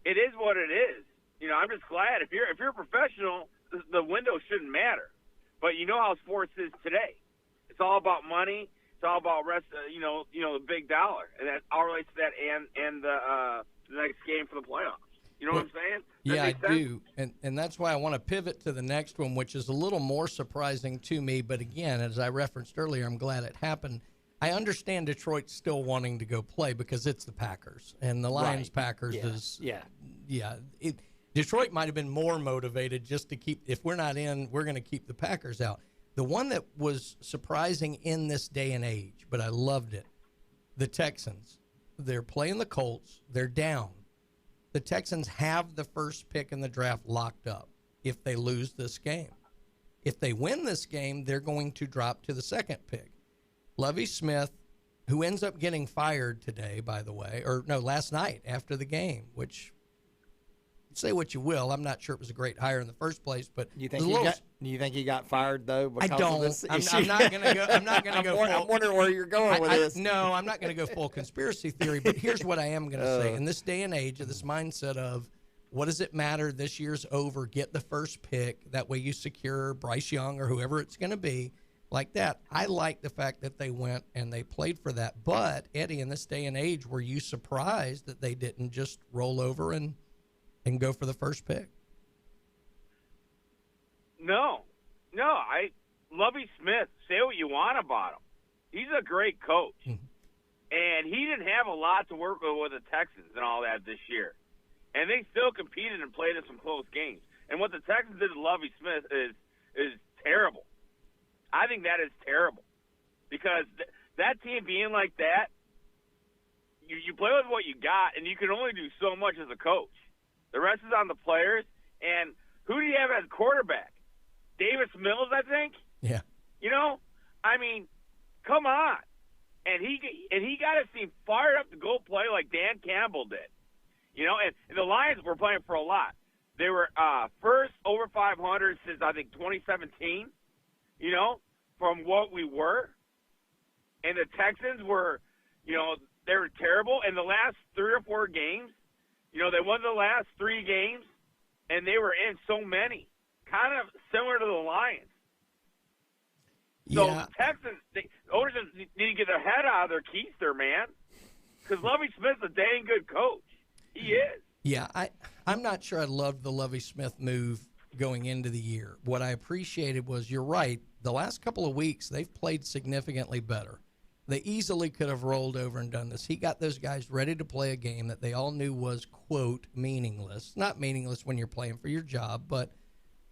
it is what it is. You know, I'm just glad if you're a professional, the window shouldn't matter. But you know how sports is today. It's all about money. It's all about the big dollar, and that all relates to that and the next game for the playoffs. You know what I'm saying? Yeah, I do. And that's why I want to pivot to the next one, which is a little more surprising to me. But again, as I referenced earlier, I'm glad it happened. I understand Detroit still wanting to go play because it's the Packers. And the Lions-Packers is Detroit might have been more motivated just to keep – if we're not in, we're going to keep the Packers out. The one that was surprising in this day and age, but I loved it, the Texans. They're playing the Colts. They're down. The Texans have the first pick in the draft locked up if they lose this game. If they win this game, they're going to drop to the second pick. Lovie Smith, who ends up getting fired today, by the way, or no, last night after the game, which say what you will, I'm not sure it was a great hire in the first place, but you think he got fired though? I don't. I'm not going to go. I'm not going to go. I'm wondering where you're going with this. No, I'm not going to go full conspiracy theory. But here's what I am going to say: in this day and age, of this mindset of what does it matter? This year's over. Get the first pick. That way you secure Bryce Young or whoever it's going to be. Like that. I like the fact that they went and they played for that. But Eddie, in this day and age, were you surprised that they didn't just roll over and go for the first pick? No. Lovie Smith, say what you want about him. He's a great coach. Mm-hmm. And he didn't have a lot to work with the Texans and all that this year. And they still competed and played in some close games. And what the Texans did to Lovie Smith is terrible. I think that is terrible. Because that team being like that, you play with what you got, and you can only do so much as a coach. The rest is on the players. And who do you have as quarterback? Davis Mills, I think? Yeah. You know? I mean, come on. And he got his team fired up to go play like Dan Campbell did. You know, and the Lions were playing for a lot. They were first over 500 since, I think, 2017, you know, from what we were. And the Texans were, you know, they were terrible. In the last 3 or 4 games, you know, they won the last 3 games, and they were in so many, kind of similar to the Lions. So the Texans, the owners need to get their head out of their keister, man, because Lovie Smith's a dang good coach. He is. Yeah, I'm not sure I loved the Lovie Smith move going into the year. What I appreciated was, you're right, the last couple of weeks they've played significantly better. They easily could have rolled over and done this. He got those guys ready to play a game that they all knew was, quote, meaningless. Not meaningless when you're playing for your job, but,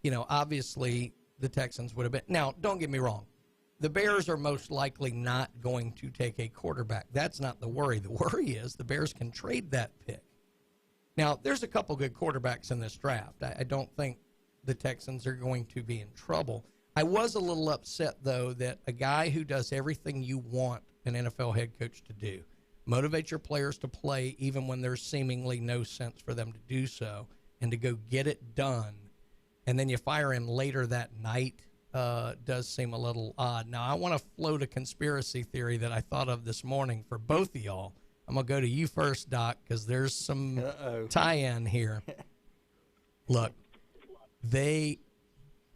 you know, obviously the Texans would have been. Now, don't get me wrong. The Bears are most likely not going to take a quarterback. That's not the worry. The worry is the Bears can trade that pick. Now, there's a couple good quarterbacks in this draft. I don't think the Texans are going to be in trouble. I was a little upset, though, that a guy who does everything you want an NFL head coach to do, motivate your players to play even when there's seemingly no sense for them to do so, and to go get it done, and then you fire him later that night, does seem a little odd. Now, I want to float a conspiracy theory that I thought of this morning for both of y'all. I'm going to go to you first, Doc, because there's some tie-in here. Look,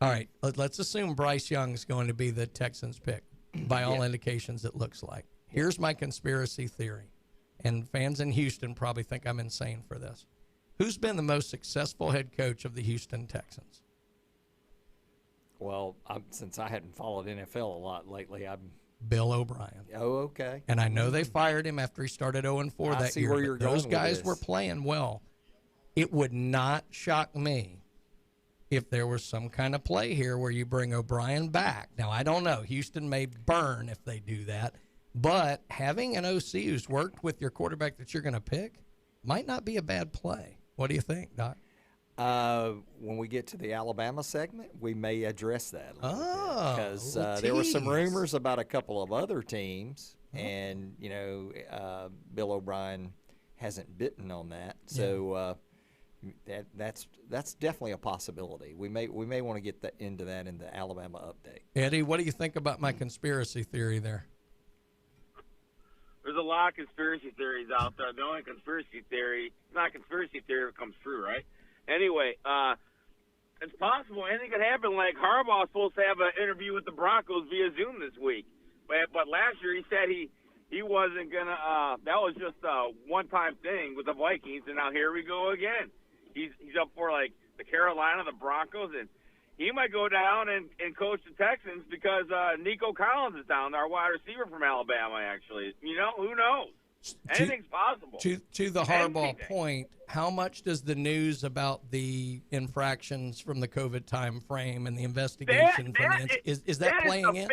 all right, let's assume Bryce Young is going to be the Texans' pick. By all indications, it looks like. Here's my conspiracy theory, and fans in Houston probably think I'm insane for this. Who's been the most successful head coach of the Houston Texans? Well, since I hadn't followed NFL a lot lately, I'm Bill O'Brien. Oh, okay. And I know they fired him after he started 0-4 I that see year. where but you're those going with guys this. were playing well. It would not shock me if there was some kind of play here where you bring O'Brien back. Now, I don't know. Houston may burn if they do that. But having an OC who's worked with your quarterback that you're going to pick might not be a bad play. What do you think, Doc? When we get to the Alabama segment, we may address that a little bit. Because little there were some tease. rumors about a couple of other teams, and, you know, Bill O'Brien hasn't bitten on that. So that's definitely a possibility. We may want to get into that in the Alabama update. Eddie, what do you think about my conspiracy theory there? There's a lot of conspiracy theories out there. The only conspiracy theory, not conspiracy theory, comes true, right? Anyway, it's possible anything could happen. Like Harbaugh's supposed to have an interview with the Broncos via Zoom this week, but last year he said he wasn't gonna. That was just a one-time thing with the Vikings, and now here we go again. He's up for like the Carolina, the Broncos, and he might go down and coach the Texans because Nico Collins is down there, our wide receiver from Alabama. Actually, you know, who knows? Anything's possible. To the Harbaugh point, how much does the news about the infractions from the COVID time frame and the investigation is that playing in?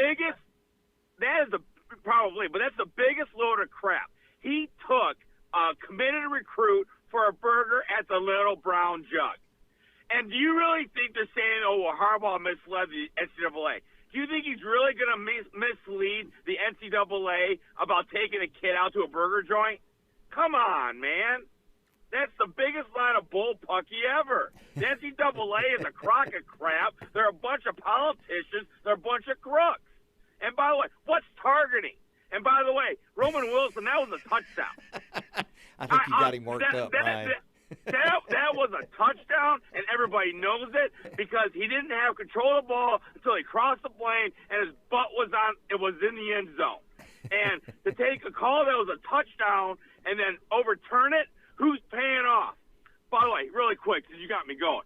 That is the probably, but that's the biggest load of crap. He took a committed recruit for a burger at the Little Brown Jug. And do you really think they're saying, oh, well, Harbaugh misled the NCAA? Do you think he's really going to mislead the NCAA about taking a kid out to a burger joint? Come on, man. That's the biggest line of bullpucky ever. The NCAA is a crock of crap. They're a bunch of politicians. They're a bunch of crooks. And by the way, what's targeting? And by the way, Roman Wilson, that was a touchdown. I think you got him worked up, Ryan. That was a touchdown, and everybody knows it because he didn't have control of the ball until he crossed the plane, and his butt was in the end zone. And to take a call that was a touchdown and then overturn it, who's paying off? By the way, really quick, because you got me going.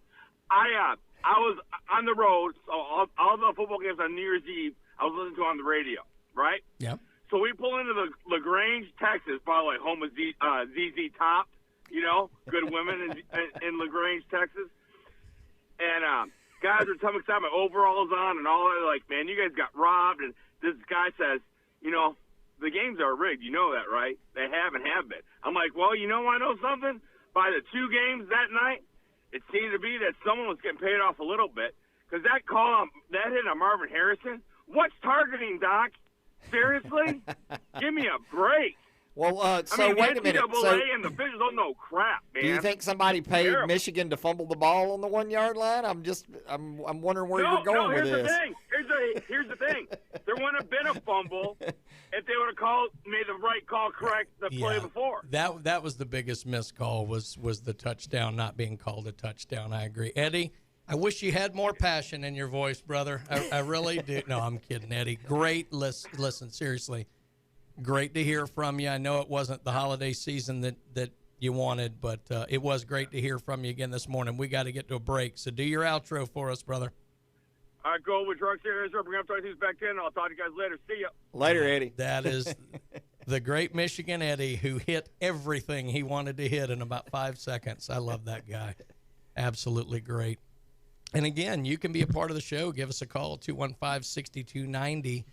I was on the road, so all the football games on New Year's Eve, I was listening to on the radio, right? Yep. So we pull into the LaGrange, Texas, by the way, home of ZZ Top. You know, good women in LaGrange, Texas. And guys are telling me my overalls on and all that. Like, man, you guys got robbed. And this guy says, you know, the games are rigged. You know that, right? They have and have been. I'm like, well, you know, I know something. By the two games that night, it seemed to be that someone was getting paid off a little bit. Because that call, that hit on Marvin Harrison, what's targeting, Doc? Seriously? Give me a break. Well, so wait a minute. So, and the officials don't know crap, man. Do you think somebody paid Michigan to fumble the ball on the 1 yard line? I'm wondering where you're going with this. Here's the thing. There wouldn't have been a fumble if they would have made the right call correct the play before. That was the biggest missed call was the touchdown not being called a touchdown. I agree, Eddie. I wish you had more passion in your voice, brother. I really do. No, I'm kidding, Eddie. Great. Listen, seriously. Great to hear from you. I know it wasn't the holiday season that you wanted, but it was great to hear from you again this morning. We got to get to a break, so do your outro for us, brother. All right, go with Drug Series. Bring up 22 back in. I'll talk to you guys later. See ya. Later, Eddie. That is the great Michigan Eddie who hit everything he wanted to hit in about 5 seconds. I love that guy. Absolutely great. And again, you can be a part of the show. Give us a call, 215-6290.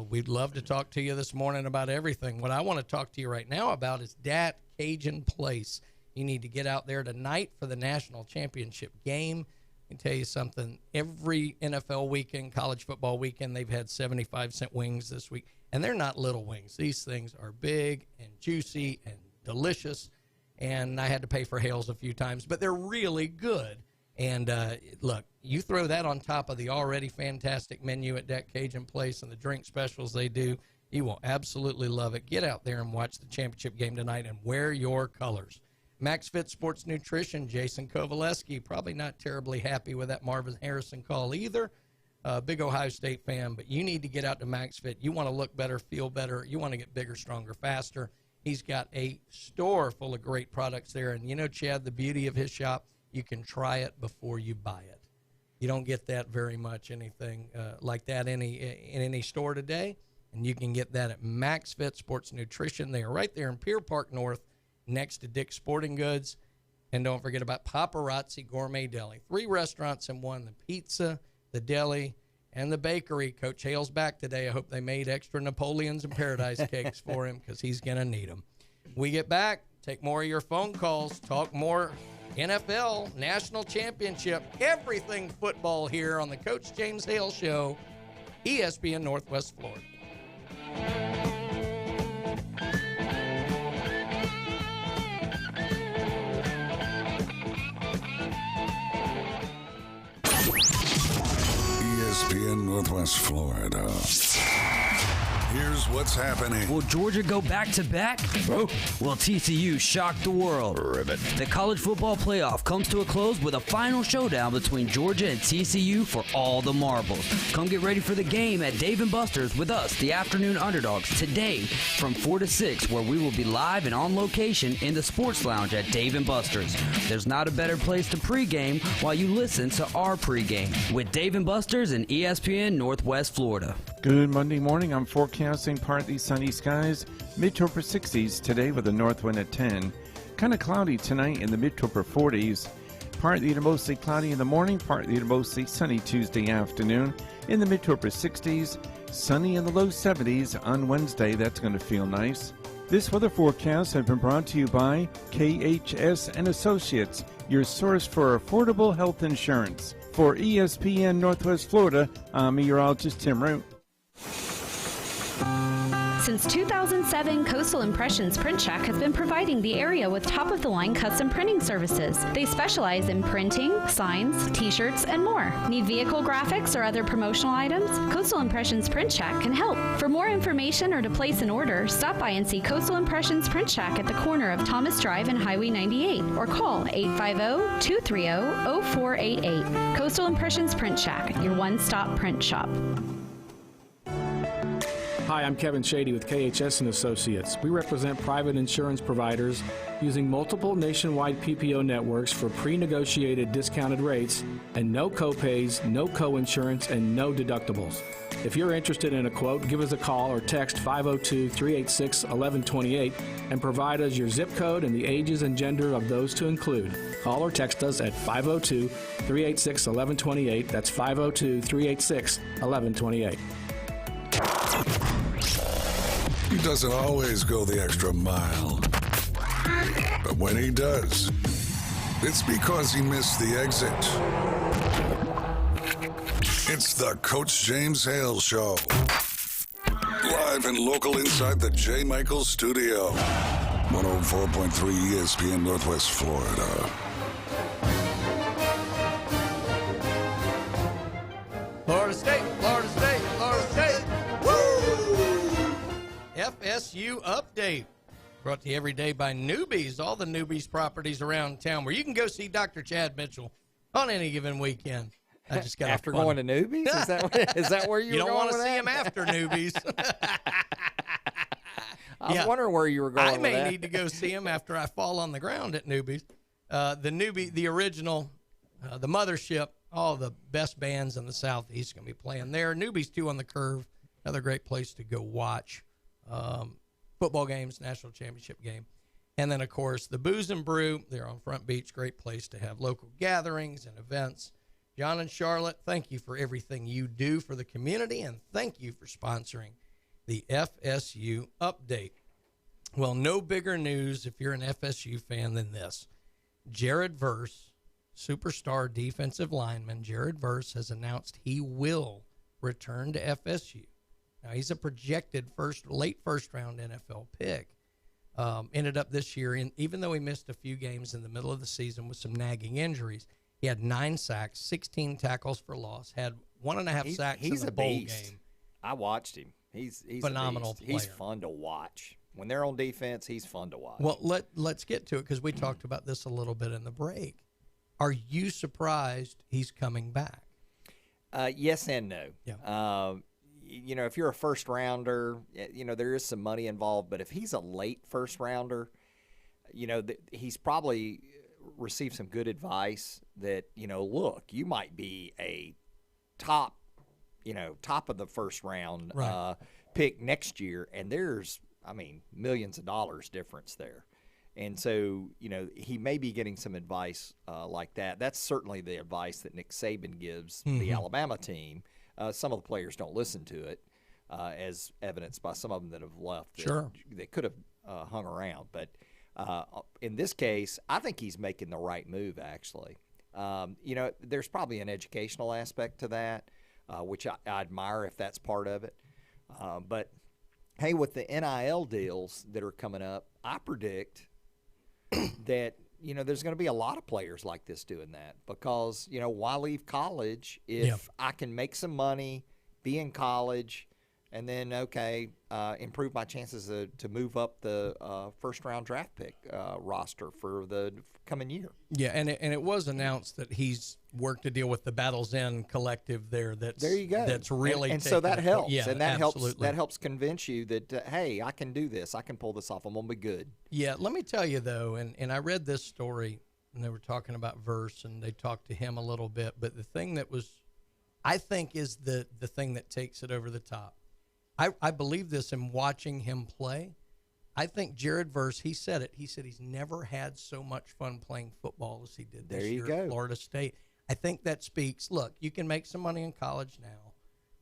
We'd love to talk to you this morning about everything. What I want to talk to you right now about is Dat Cajun Place. You need to get out there tonight for the national championship game. I can tell you something. Every NFL weekend, college football weekend, they've had 75-cent wings this week. And they're not little wings. These things are big and juicy and delicious. And I had to pay for Hales a few times, but they're really good. And look, you throw that on top of the already fantastic menu at Dat Cajun Place and the drink specials they do, you will absolutely love it. Get out there and watch the championship game tonight and wear your colors. Max Fit Sports Nutrition, Jason Kovaleski, probably not terribly happy with that Marvin Harrison call either. Big Ohio State fan, but you need to get out to Max Fit. You want to look better, feel better. You want to get bigger, stronger, faster. He's got a store full of great products there. And you know, Chad, the beauty of his shop, you can try it before you buy it. You don't get that very much, anything like that in any store today. And you can get that at Max Fit Sports Nutrition. They are right there in Pier Park North next to Dick's Sporting Goods. And don't forget about Paparazzi Gourmet Deli. 3 restaurants in one, the pizza, the deli, and the bakery. Coach Hale's back today. I hope they made extra Napoleons and Paradise cakes for him because he's going to need them. We get back, take more of your phone calls, talk more NFL, National Championship, everything football here on the Coach James Hale Show, ESPN Northwest Florida. ESPN Northwest Florida. Here's what's happening. Will Georgia go back-to-back? Will TCU shock the world? Ribbit. The college football playoff comes to a close with a final showdown between Georgia and TCU for all the marbles. Come get ready for the game at Dave & Buster's with us, the afternoon underdogs, today from 4 to 6, where we will be live and on location in the sports lounge at Dave & Buster's. There's not a better place to pregame while you listen to our pregame with Dave & Buster's and ESPN Northwest Florida. Good Monday morning. I'm forecasting partly sunny skies, mid to upper 60s today with a north wind at 10. Kind of cloudy tonight in the mid to upper 40s. Partly to mostly cloudy in the morning, partly to mostly sunny Tuesday afternoon in the mid to upper 60s. Sunny in the low 70s on Wednesday. That's going to feel nice. This weather forecast has been brought to you by KHS and Associates, your source for affordable health insurance. For ESPN Northwest Florida, I'm meteorologist Tim Root. Since 2007, Coastal Impressions Print Shack has been providing the area with top-of-the-line custom printing services. They specialize in printing, signs, t-shirts, and more. Need vehicle graphics or other promotional items? Coastal Impressions Print Shack can help. For more information or to place an order, stop by and see Coastal Impressions Print Shack at the corner of Thomas Drive and Highway 98 or call 850-230-0488. Coastal Impressions Print Shack, your one-stop print shop. Hi, I'm Kevin Shady with KHS and Associates. We represent private insurance providers using multiple nationwide PPO networks for pre-negotiated discounted rates and no copays, no co-insurance, and no deductibles. If you're interested in a quote, give us a call or text 502-386-1128 and provide us your zip code and the ages and gender of those to include. Call or text us at 502-386-1128. That's 502-386-1128. He doesn't always go the extra mile. But when he does, it's because he missed the exit. It's the Coach James Hale Show. Live and local inside the J. Michael Studio. 104.3 ESPN Northwest Florida. Florida State, Florida State, Florida State. Woo! FSU update. Brought to you every day by Newbies, all the Newbies properties around town where you can go see Dr. Chad Mitchell on any given weekend. I just got after going to Newbies? Is that where you were going? You don't want to with see that? him after Newbies. I was wondering where you were going. I with may that. need to go see him after I fall on the ground at Newbies. The original, the mothership, all the best bands in the Southeast are going to be playing there. Newbies 2 on the Curve, another great place to go watch football games, national championship game. And then, of course, the Booze and Brew. They're on Front Beach, great place to have local gatherings and events. John and Charlotte, thank you for everything you do for the community, and thank you for sponsoring the FSU Update. Well, no bigger news if you're an FSU fan than this. Jared Verse, superstar defensive lineman Jared Verse, has announced he will return to FSU. Now, he's a projected late first round NFL pick. Ended up this year, even though he missed a few games in the middle of the season with some nagging injuries, he had 9 sacks, 16 tackles for loss, had 1.5 sacks in the bowl game. I watched him. He's phenomenal a beast. He's player. fun to watch. When they're on defense, he's fun to watch. Well, let's get to it because we talked about this a little bit in the break. Are you surprised he's coming back? Yes and no. Yeah. If you're a first rounder, there is some money involved. But if he's a late first rounder, he's probably received some good advice that, look, you might be a top of the first round right. pick next year, and there's, I mean, millions of dollars difference there. And so, you know, he may be getting some advice like that. That's certainly the advice that Nick Saban gives the Alabama team. Some of the players don't listen to it, as evidenced by some of them that have left. That could have hung around. But in this case, I think he's making the right move, actually. You know, there's probably an educational aspect to that, which I admire if that's part of it. But, hey, with the NIL deals that are coming up, I predict that, you know, there's going to be a lot of players like this doing that because, you know, why leave college if I can make some money, be in college, and then, improve my chances to move up the first-round draft pick roster for the coming year. Yeah, and it was announced that he's worked a deal with the Battle's End collective there. There you go. That's really and so that helps. Yeah, and that absolutely. helps convince you that hey, I can do this. I can pull this off. I'm gonna be good. Yeah, let me tell you though, and I read this story, and they were talking about Verse, and they talked to him a little bit. But the thing that was, I think, is the thing that takes it over the top. I believe this in watching him play. I think Jared Verse, he said it. He said he's never had so much fun playing football as he did this year at Florida State. I think that speaks. Look, you can make some money in college now.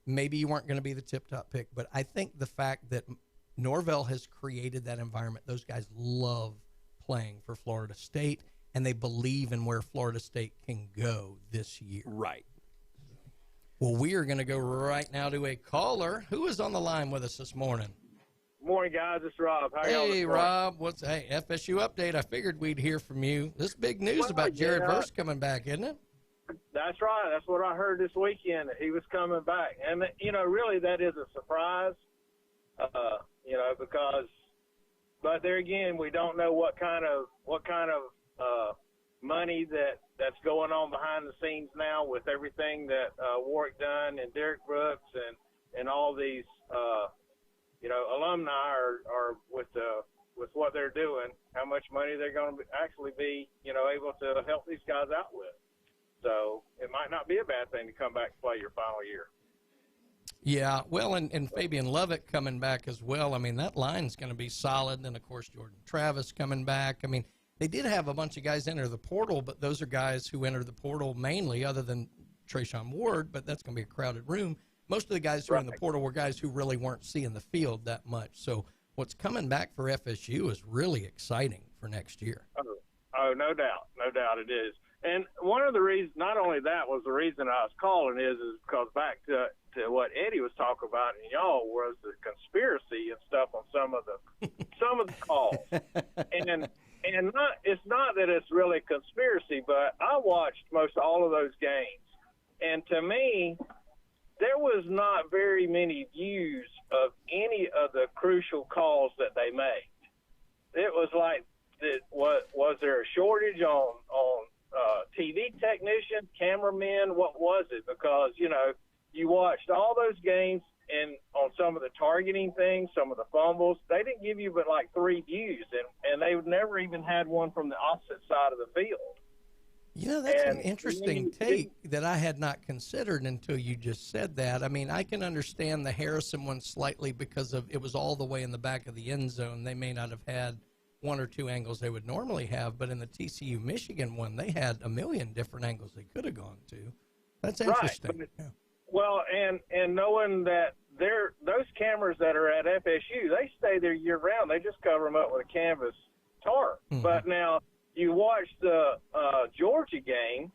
Maybe you weren't going to be the tip-top pick, but I think the fact that Norvell has created that environment, those guys love playing for Florida State, and they believe in where Florida State can go this year. Right. Well, we are going to go right now to a caller. Who is on the line with us this morning? Morning, guys. It's Rob. How are y'all? Hey, Rob. FSU update? I figured we'd hear from you. This big news about Jared Verse coming back, isn't it? That's right. That's what I heard this weekend, that he was coming back. And, you know, really that is a surprise, you know, because – but there again, we don't know what kind of money that's going on behind the scenes now with everything that Warwick Dunn and Derek Brooks and all these you know, alumni are with what they're doing, how much money they're going to actually be, you know, able to help these guys out with. So it might not be a bad thing to come back and play your final year. Yeah, well, and Fabian Lovett coming back as well. I mean, that line's going to be solid. Then, of course, Jordan Travis coming back. I mean, they did have a bunch of guys enter the portal, but those are guys who enter the portal mainly, other than Trayshawn Ward, but that's going to be a crowded room. Most of the guys who are in the portal were guys who really weren't seeing the field that much. So what's coming back for FSU is really exciting for next year. Oh, no doubt. No doubt it is. And one of the reasons, not only that was the reason I was calling is because back to what Eddie was talking about and y'all was the conspiracy and stuff on some of the calls. And it's not that it's really conspiracy, but I watched most all of those games. And to me, there was not very many views of any of the crucial calls that they made. It was like, was there a shortage on TV technicians, cameramen? What was it? Because, you know, you watched all those games and on some of the targeting things, some of the fumbles, they didn't give you but like 3 views, and they've never even had one from the opposite side of the field. You know, that's an interesting take that I had not considered until you just said that. I mean, I can understand the Harrison one slightly because of it was all the way in the back of the end zone. They may not have had 1 or 2 angles they would normally have, but in the TCU Michigan one, they had a million different angles they could have gone to. That's interesting. Right. Yeah. Well, and knowing that those cameras that are at FSU, they stay there year round. They just cover them up with a canvas tarp. Mm-hmm. But now you watch the Georgia game,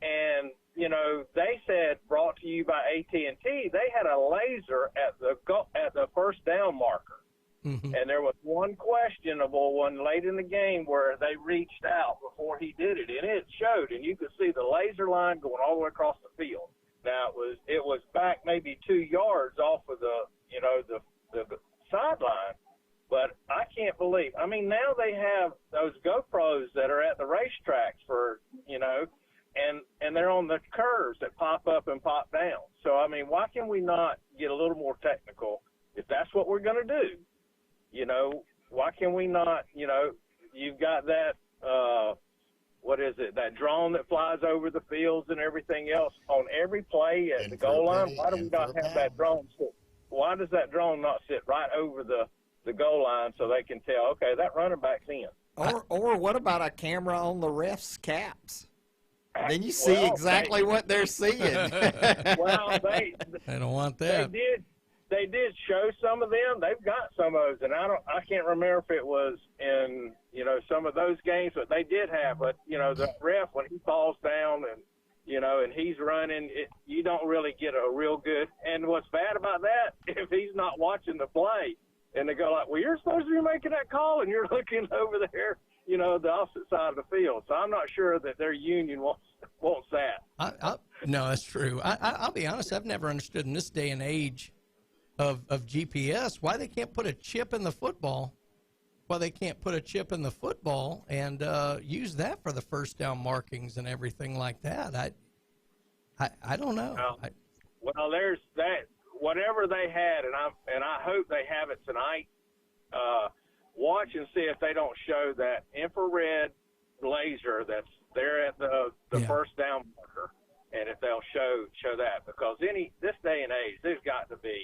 and you know they said brought to you by AT&T. They had a laser at the first down marker. Mm-hmm. And there was one questionable one late in the game where they reached out before he did it, and it showed, and you could see the laser line going all the way across the field. Now it was back maybe 2 yards off of the sideline, but I can't believe. I mean, now they have those GoPros that are at the racetracks for and they're on the curves that pop up and pop down. So I mean, why can we not get a little more technical if that's what we're going to do? You know, why can we not, you know, you've got that, what is it, that drone that flies over the fields and everything else on every play at the goal line. Why do we not have that drone? why does that drone not sit right over the goal line so they can tell, okay, that running back's in? Or what about a camera on the refs' caps? Then you see exactly what they're seeing. Well, they don't want that. They did show some of them. They've got some of those, and I can't remember if it was in some of those games, but they did have. But the ref, when he falls down and he's running, you don't really get a real good. And what's bad about that, if he's not watching the play, and they go like, well, you're supposed to be making that call, and you're looking over there, the opposite side of the field. So I'm not sure that their union wants that. No, that's true. I'll be honest. I've never understood in this day and age of GPS why they can't put a chip in the football. Why they can't put a chip in the football and use that for the first down markings and everything like that. I don't know. Well, there's that. Whatever they had, and I hope they have it tonight. Watch and see if they don't show that infrared laser that's there at the first down marker, and if they'll show that, because this day and age, there's got to be,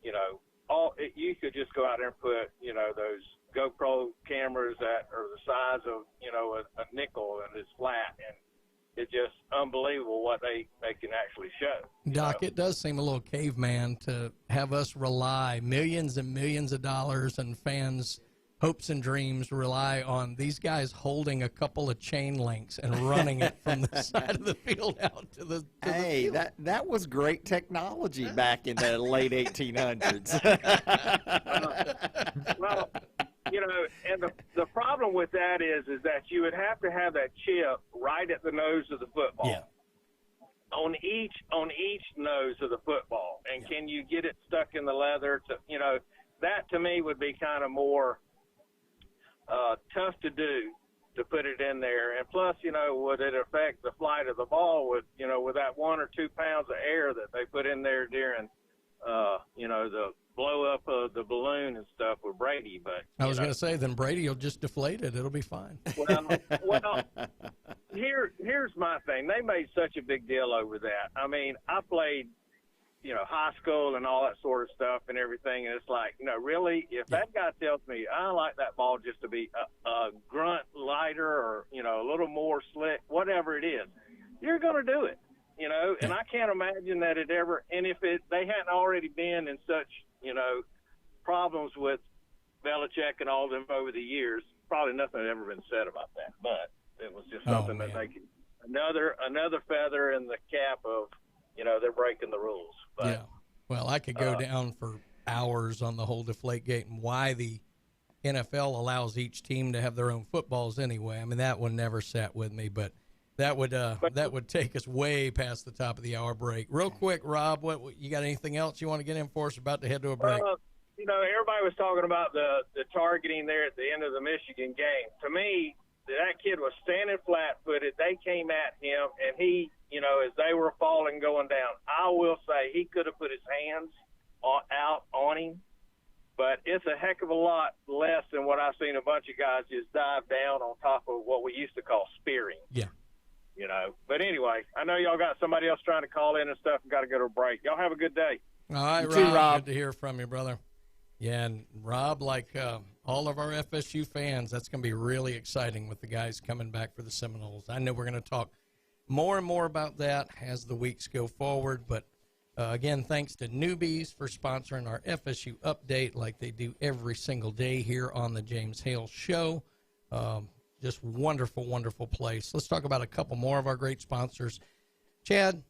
you could just go out there and put, those GoPro cameras that are the size of, a nickel, and it's flat, and it's just unbelievable what they can actually show. Doc, it does seem a little caveman to have us rely millions and millions of dollars and fans' hopes and dreams rely on these guys holding a couple of chain links and running it from the side of the field out to the Hey, field. that was great technology back in the late 1800s. Well, and the problem with that is that you would have to have that chip right at the nose of the football. Yeah. On each nose of the football. And can you get it stuck in the leather that to me would be kind of more tough to do, to put it in there. And plus, would it affect the flight of the ball with that 1 or 2 pounds of air that they put in there during the blow up of the balloon and stuff with Brady? But I was going to say, then Brady will just deflate it. It'll be fine. Well, here's my thing. They made such a big deal over that. I mean, I played, high school and all that sort of stuff and everything, and it's like, really, if that guy tells me I like that ball just to be a grunt lighter or, a little more slick, whatever it is, you're going to do it, and I can't imagine that it ever, and if they hadn't already been in such, problems with Belichick and all of them over the years, probably nothing had ever been said about that, but it was just something that they could, another feather in the cap of, they're breaking the rules. But, yeah. Well, I could go down for hours on the whole Deflategate and why the NFL allows each team to have their own footballs anyway. I mean, that one never sat with me, but that would take us way past the top of the hour break. Real quick, Rob, what you got anything else you want to get in for us? About to head to a break. Everybody was talking about the targeting there at the end of the Michigan game. To me, that kid was standing flat-footed. They came at him, and he, as they were falling, going down, I will say he could have put his hands out on him, but it's a heck of a lot less than what I've seen a bunch of guys just dive down on top of what we used to call spearing. Yeah. But anyway, I know y'all got somebody else trying to call in and stuff and got to go to a break. Y'all have a good day. All right, Rob. Good to hear from you, brother. Yeah, and Rob, like all of our FSU fans, that's going to be really exciting with the guys coming back for the Seminoles. I know we're going to talk more and more about that as the weeks go forward. But, again, thanks to Newbies for sponsoring our FSU update like they do every single day here on the James Hale Show. Just wonderful, wonderful place. Let's talk about a couple more of our great sponsors. Chad,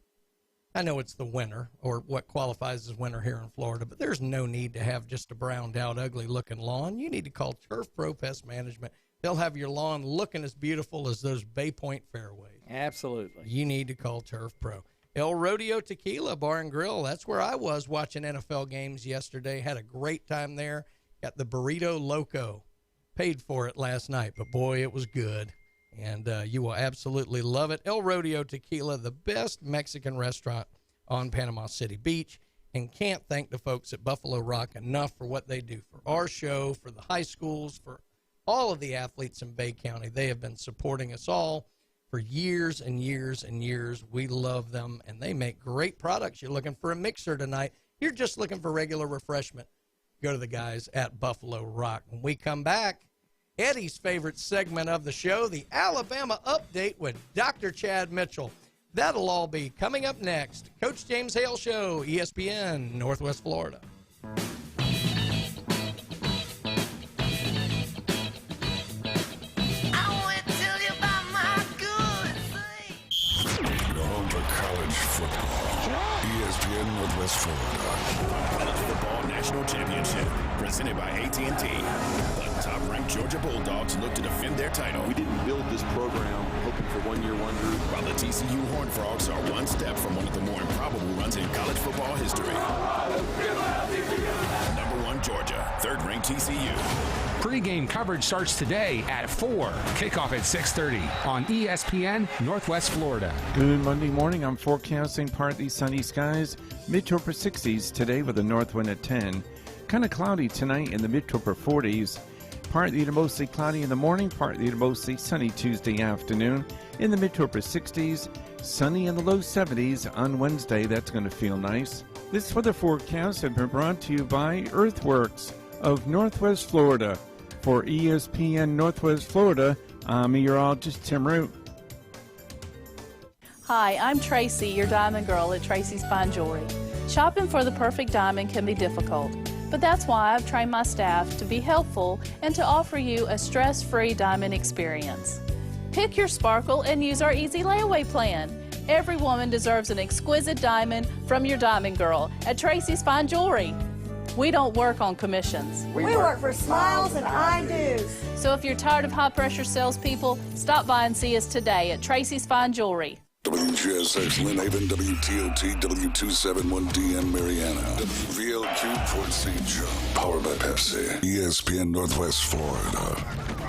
I know it's the winter, or what qualifies as winter here in Florida, but there's no need to have just a browned out, ugly-looking lawn. You need to call Turf Pro Pest Management. They'll have your lawn looking as beautiful as those Bay Point fairways. Absolutely. You need to call Turf Pro. El Rodeo Tequila Bar and Grill, that's where I was watching NFL games yesterday. Had a great time there. Got the Burrito Loco. Paid for it last night, but boy, it was good. And you will absolutely love it. El Rodeo Tequila, the best Mexican restaurant on Panama City Beach. And can't thank the folks at Buffalo Rock enough for what they do for our show, for the high schools, for all of the athletes in Bay County. They have been supporting us all for years and years and years. We love them, and they make great products. You're looking for a mixer tonight. you're just looking for regular refreshment, go to the guys at Buffalo Rock. When we come back, Eddie's favorite segment of the show, the Alabama Update with Dr. Chad Mitchell. That'll all be coming up next. Coach James Hale Show, ESPN, Northwest Florida. College football. ESPN Northwest Florida. College Football National Championship, presented by AT&T. The top-ranked Georgia Bulldogs look to defend their title. We didn't build this program hoping for one-year wonder. While the TCU Horned Frogs are one step from one of the more improbable runs in college football history. Number 1 Georgia, third-ranked TCU. Pre-game coverage starts today at 4. Kickoff at 6:30 on ESPN Northwest Florida. Good Monday morning. I'm forecasting partly sunny skies, mid to upper 60s today with a north wind at 10. Kind of cloudy tonight in the mid to upper 40s. Partly to mostly cloudy in the morning, partly to mostly sunny Tuesday afternoon in the mid to upper 60s. Sunny in the low 70s on Wednesday. That's going to feel nice. This weather forecast has been brought to you by Earthworks of Northwest Florida. For ESPN Northwest Florida, I'm meteorologist Tim Root. Hi, I'm Tracy, your diamond girl at Tracy's Fine Jewelry. Shopping for the perfect diamond can be difficult, but that's why I've trained my staff to be helpful and to offer you a stress-free diamond experience. Pick your sparkle and use our easy layaway plan. Every woman deserves an exquisite diamond from your diamond girl at Tracy's Fine Jewelry. We don't work on commissions. We work for smiles and I-dos. So if you're tired of high-pressure salespeople, stop by and see us today at Tracy's Fine Jewelry. WGSX Lynn Haven, WTOT, W271DM Mariana, WVLQ Port St. John, powered by Pepsi, ESPN Northwest Florida.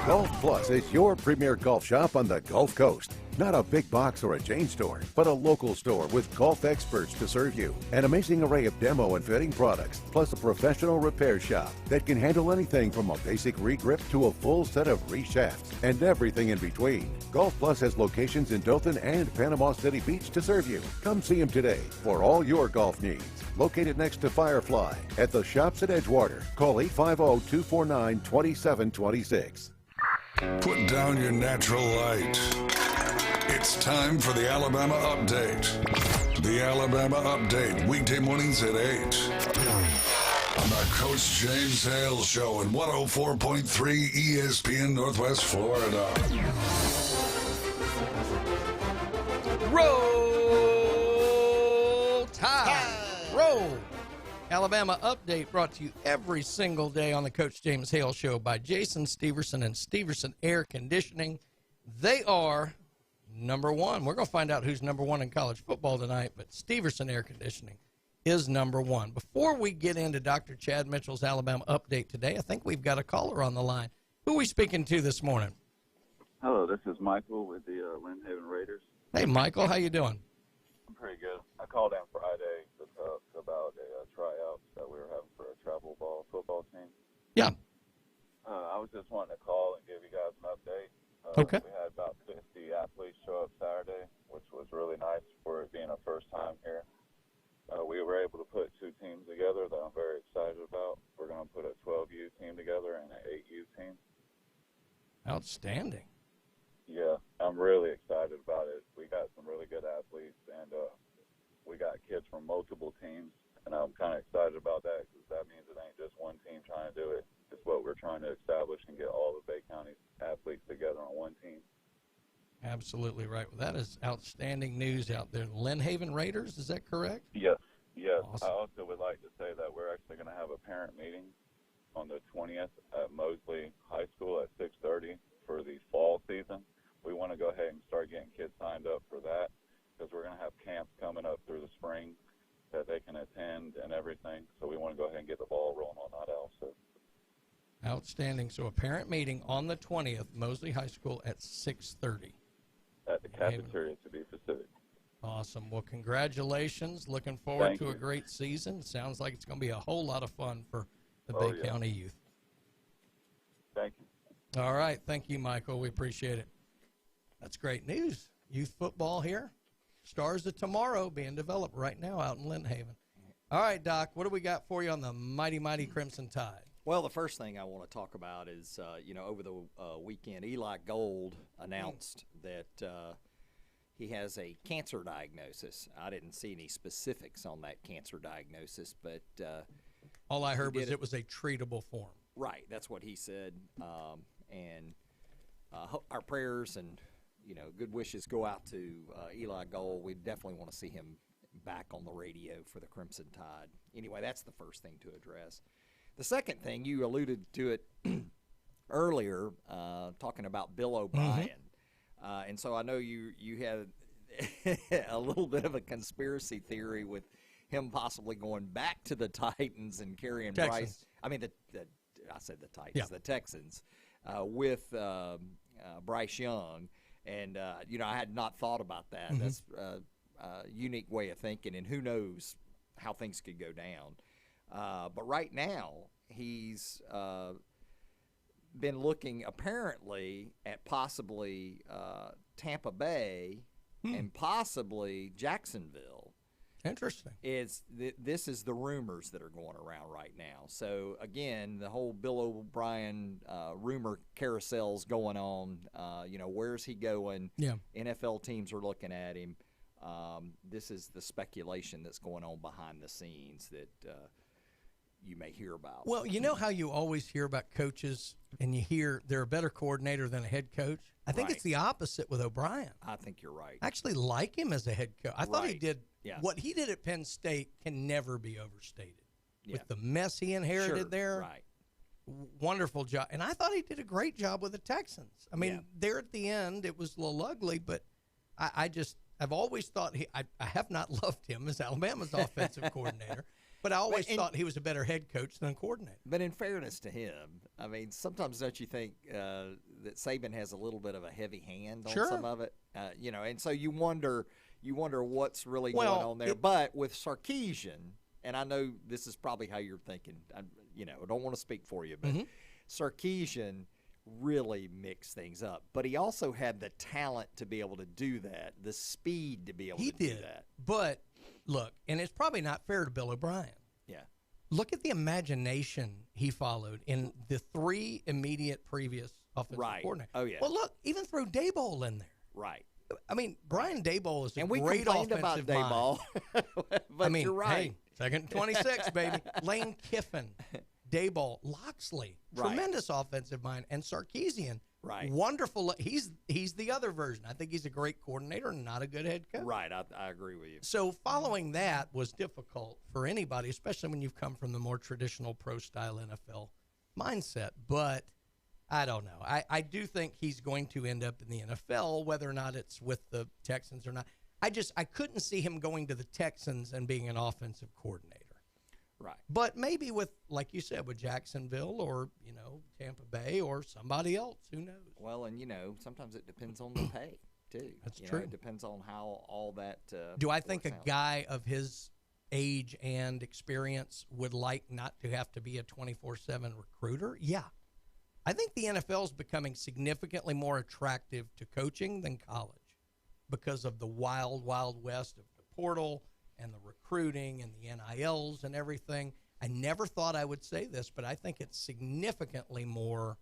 Golf Plus is your premier golf shop on the Gulf Coast. Not a big box or a chain store, but a local store with golf experts to serve you. An amazing array of demo and fitting products, plus a professional repair shop that can handle anything from a basic re-grip to a full set of re-shafts and everything in between. Golf Plus has locations in Dothan and Panama City Beach to serve you. Come see them today for all your golf needs. Located next to Firefly at the shops at Edgewater. Call 850-249-2726. Put down your natural light. It's time for the Alabama Update. The Alabama Update, weekday mornings at 8. On the Coach James Hale Show at 104.3 ESPN Northwest Florida. Roll Tide! Roll! Alabama Update brought to you every single day on the Coach James Hale Show by Jason Steverson and Steverson Air Conditioning. They are number 1. We're going to find out who's number 1 in college football tonight, but Steverson Air Conditioning is number 1. Before we get into Dr. Chad Mitchell's Alabama Update today, I think we've got a caller on the line. Who are we speaking to this morning? Hello, this is Michael with the Lynn Haven Raiders. Hey, Michael, how you doing? I'm pretty good. I called in Friday to talk about a tryout that we were having for a travel ball football team. Yeah. I was just wanting to call and give you guys an update. Okay. We had about 50 athletes show up Saturday, which was really nice for it being a first time here. We were able to put 2 teams together that I'm very excited about. We're going to put a 12U team together and an 8U team. Outstanding. Yeah, I'm really excited about it. We got some really good athletes, and we got kids from multiple teams, and I'm kind of excited about that because that means it ain't just one team trying to do it. It's what we're trying to establish and get all the Bay County athletes together on one team. Absolutely right. Well, that is outstanding news out there. Lynn Haven Raiders, is that correct? Yes, yes. Awesome. I also would like to say that we're actually going to have a parent meeting on the 20th at Mosley High School at 6:30 for the fall season. We want to go ahead and start getting kids signed up for that because we're going to have camps coming up through the spring that they can attend and everything. So we want to go ahead and get the ball rolling on that also. Outstanding. So a parent meeting on the 20th, Mosley High School at 6:30. At the cafeteria, to be specific. Awesome. Well, congratulations. Looking forward Thank to you. a great season. Sounds like it's going to be a whole lot of fun for the Bay County youth. Thank you. All right. Thank you, Michael. We appreciate it. That's great news. Youth football here. Stars of tomorrow being developed right now out in Lynn Haven. All right, Doc, what do we got for you on the mighty, mighty Crimson Tide? Well, the first thing I want to talk about is, over the weekend, Eli Gold announced that he has a cancer diagnosis. I didn't see any specifics on that cancer diagnosis, but all I heard was it was a treatable form. Right, that's what he said. Our prayers and good wishes go out to Eli Gold. We definitely want to see him back on the radio for the Crimson Tide. Anyway, that's the first thing to address. The second thing, you alluded to it earlier, talking about Bill O'Brien. And so I know you had a little bit of a conspiracy theory with him possibly going back to the Titans and carrying Texans. I said the Titans, the Texans, with Bryce Young. And, I had not thought about that. That's a unique way of thinking, and who knows how things could go down. But right now, he's been looking apparently at possibly Tampa Bay and possibly Jacksonville. Interesting. This is the rumors that are going around right now. So, again, the whole Bill O'Brien rumor carousel's going on. Where's he going? Yeah. NFL teams are looking at him. This is the speculation that's going on behind the scenes that you may hear about. Well, you know how you always hear about coaches and you hear they're a better coordinator than a head coach? I think it's the opposite with O'Brien. I think you're right. I actually like him as a head coach. I thought he did what he did at Penn State can never be overstated. With the mess he inherited there. Right. Wonderful job. And I thought he did a great job with the Texans. I mean, there at the end, it was a little ugly, but I've always thought I have not loved him as Alabama's offensive coordinator, but I always thought he was a better head coach than coordinator. But in fairness to him, I mean, sometimes don't you think that Saban has a little bit of a heavy hand on some of it? And so you wonder what's really going on there. But with Sarkisian, and I know this is probably how you're thinking, I don't want to speak for you, but Sarkisian really mixed things up. But he also had the talent to be able to do that, the speed to be able to do that. But look, and it's probably not fair to Bill O'Brien. Yeah. Look at the imagination he followed in the three immediate previous offensive coordinators. Oh, yeah. Well, look, even throw Daboll in there. Right. I mean, Brian Daboll is a and we great complained offensive about Daboll, mind. but you're right. Hey, second and 26, baby. Lane Kiffin, Daboll, Loxley, tremendous offensive mind, and Sarkisian, wonderful. He's the other version. I think he's a great coordinator and not a good head coach. Right, I agree with you. So following that was difficult for anybody, especially when you've come from the more traditional pro-style NFL mindset. But I don't know. I do think he's going to end up in the NFL, whether or not it's with the Texans or not. I couldn't see him going to the Texans and being an offensive coordinator. Right. But maybe with, like you said, with Jacksonville or, Tampa Bay or somebody else. Who knows? Well, and, sometimes it depends on the pay, too. That's true. It depends on how all that Do I think a out. guy of his age and experience would like not to have to be a 24/7 recruiter? Yeah. I think the NFL is becoming significantly more attractive to coaching than college because of the wild, wild west of the portal and the recruiting and the NILs and everything. I never thought I would say this, but I think it's significantly more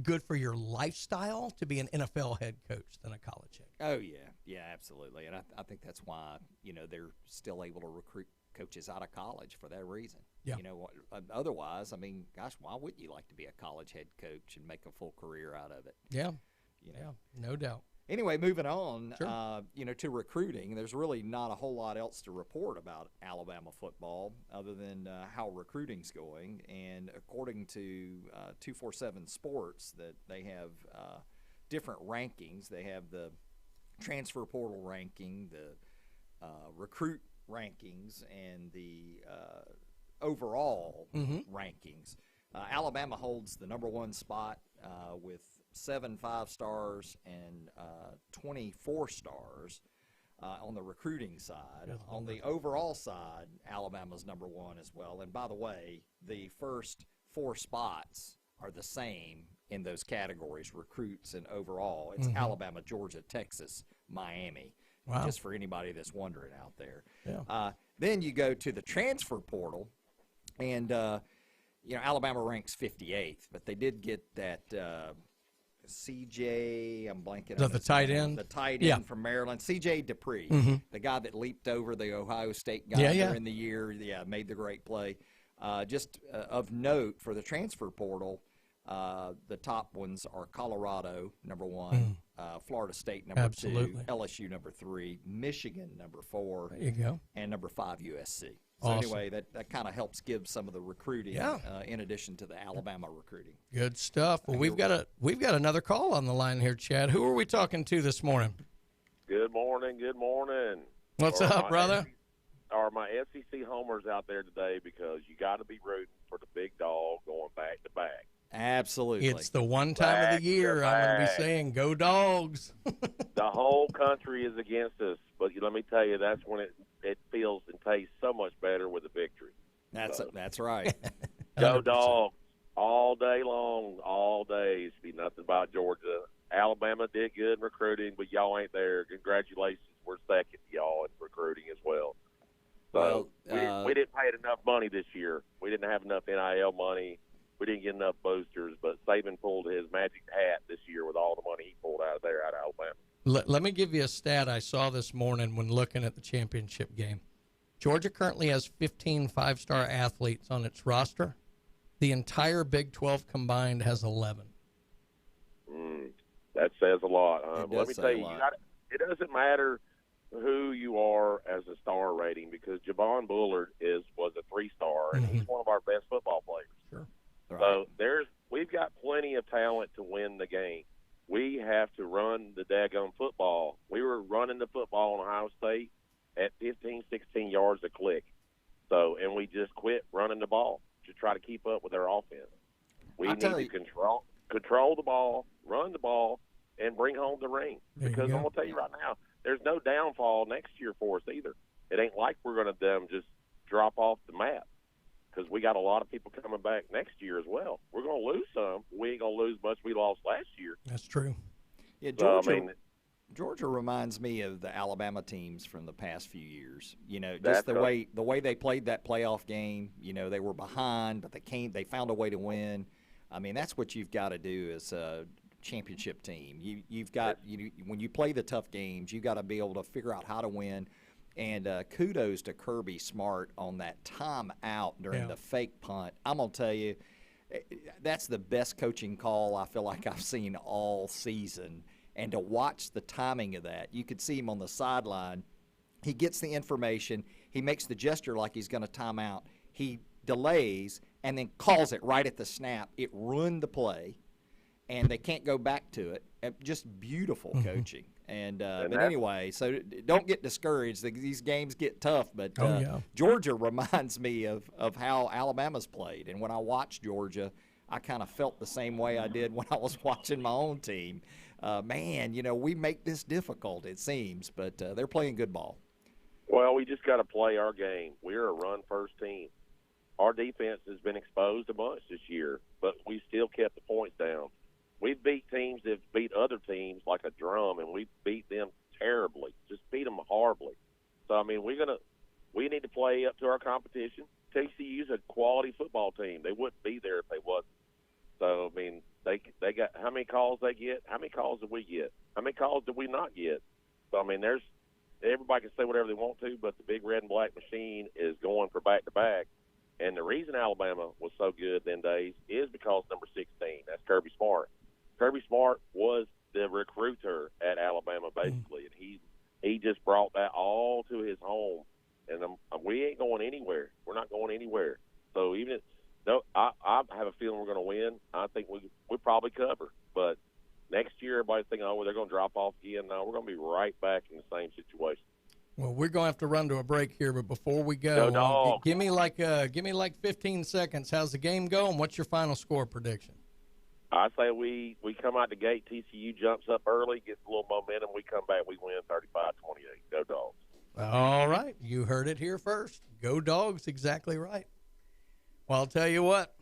good for your lifestyle to be an NFL head coach than a college head coach. Oh, yeah. Yeah, absolutely. And I think that's why, they're still able to recruit coaches out of college for that reason. Yeah. Otherwise, I mean, gosh, why wouldn't you like to be a college head coach and make a full career out of it? Yeah. Yeah, no doubt. Anyway, moving on, Sure. To recruiting, there's really not a whole lot else to report about Alabama football other than how recruiting's going. And according to 247 Sports, that they have different rankings. They have the transfer portal ranking, the recruit rankings, and the overall rankings. Alabama holds the number one spot with 7 5-stars and 24 stars on the recruiting side. On the overall side, Alabama's number one as well. And by the way, the first 4 spots are the same in those categories, recruits and overall. It's Alabama, Georgia, Texas, Miami. Wow. Just for anybody that's wondering out there. Yeah. Then you go to the transfer portal, and Alabama ranks 58th, but they did get that CJ. I'm blanking on the his tight name. end? The tight Yeah. end from Maryland, CJ Dupree, Mhm. the guy that leaped over the Ohio State guy during the year. Yeah, made the great play. Of note for the transfer portal, the top ones are Colorado, number 1, Florida State, number 2, LSU, number 3, Michigan, number 4, there you go, and number 5, USC. So Awesome. anyway, that kind of helps give some of the recruiting in addition to the Alabama recruiting. Good stuff. Well, we've got another call on the line here, Chad. Who are we talking to this morning? Good morning. Good morning. What's up, brother? Are my SEC homers out there today? Because you got to be rooting for the big dog going back to back. Absolutely. It's the one time of the year I'm going to be saying, go Dogs. The whole country is against us, but let me tell you, that's when it feels and tastes so much better with a victory. That's right. Go Dogs all day long, all day. It should be nothing about Georgia. Alabama did good in recruiting, but y'all ain't there. Congratulations. We're second to y'all in recruiting as well. So we didn't pay enough money this year. We didn't have enough NIL money. We didn't get enough boosters, but Saban pulled his magic hat this year with all the money he pulled out of Alabama. Let me give you a stat I saw this morning when looking at the championship game. Georgia currently has 15 five-star athletes on its roster. The entire Big 12 combined has 11. That says a lot. Let me say tell a you, lot. it doesn't matter who you are as a star rating, because Javon Bullard was a 3-star, and he's one of our best football players. Sure. So we've got plenty of talent to win the game. We have to run the daggone football. We were running the football in Ohio State at 15, 16 yards a click. And we just quit running the ball to try to keep up with their offense. We need to control the ball, run the ball, and bring home the ring. Because I'm going to tell you right now, there's no downfall next year for us either. It ain't like we're going to just drop off the map, because we got a lot of people coming back next year as well. We're going to lose some. We ain't going to lose much we lost last year. That's true. Yeah, Georgia reminds me of the Alabama teams from the past few years. Just the way they played that playoff game. They were behind, but they found a way to win. I mean, that's what you've got to do as a championship team. You've got when you play the tough games, you've got to be able to figure out how to win. And kudos to Kirby Smart on that timeout during the fake punt. I'm going to tell you, that's the best coaching call I feel like I've seen all season. And to watch the timing of that, you could see him on the sideline. He gets the information. He makes the gesture like he's going to time out. He delays and then calls it right at the snap. It ruined the play, and they can't go back to it. Just beautiful coaching. But anyway, so don't get discouraged. These games get tough, but Georgia reminds me of how Alabama's played. And when I watched Georgia, I kind of felt the same way I did when I was watching my own team. We make this difficult, it seems, but they're playing good ball. Well, we just got to play our game. We're a run-first team. Our defense has been exposed a bunch this year, but we still kept the points down. We beat teams that beat other teams like a drum, and we beat them terribly, just beat them horribly. So, I mean, we need to play up to our competition. TCU's a quality football team. They wouldn't be there if they wasn't. So, I mean, they got how many calls they get? How many calls did we get? How many calls did we not get? So, I mean, everybody can say whatever they want to, but the big red and black machine is going for back-to-back. And the reason Alabama was so good them days is because number 16, that's Kirby Smart. Kirby Smart was the recruiter at Alabama, basically, and he just brought that all to his home. And we ain't going anywhere. We're not going anywhere. So I have a feeling we're going to win. I think we probably cover. But next year, everybody's thinking, they're going to drop off again. No, we're going to be right back in the same situation. Well, we're going to have to run to a break here, but before we go, give me like 15 seconds. How's the game going? What's your final score prediction? I say we come out the gate, TCU jumps up early, gets a little momentum, we come back, we win 35-28. Go Dogs. All right. You heard it here first. Go Dogs, exactly right. Well, I'll tell you what.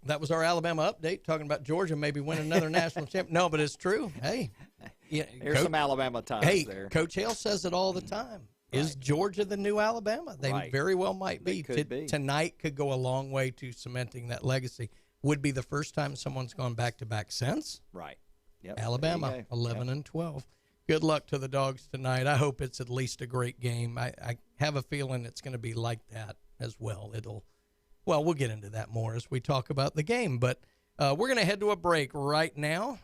That was our Alabama update, talking about Georgia maybe winning another national championship. No, but it's true. Hey. There's some Alabama ties there. Coach Hale says it all the time. Is Georgia the new Alabama? They very well might be. Could be. Tonight could go a long way to cementing that legacy. Would be the first time someone's gone back-to-back since. Right. Yep. Alabama, 11-12. Good luck to the Dogs tonight. I hope it's at least a great game. I have a feeling it's going to be like that as well. We'll get into that more as we talk about the game. But we're going to head to a break right now.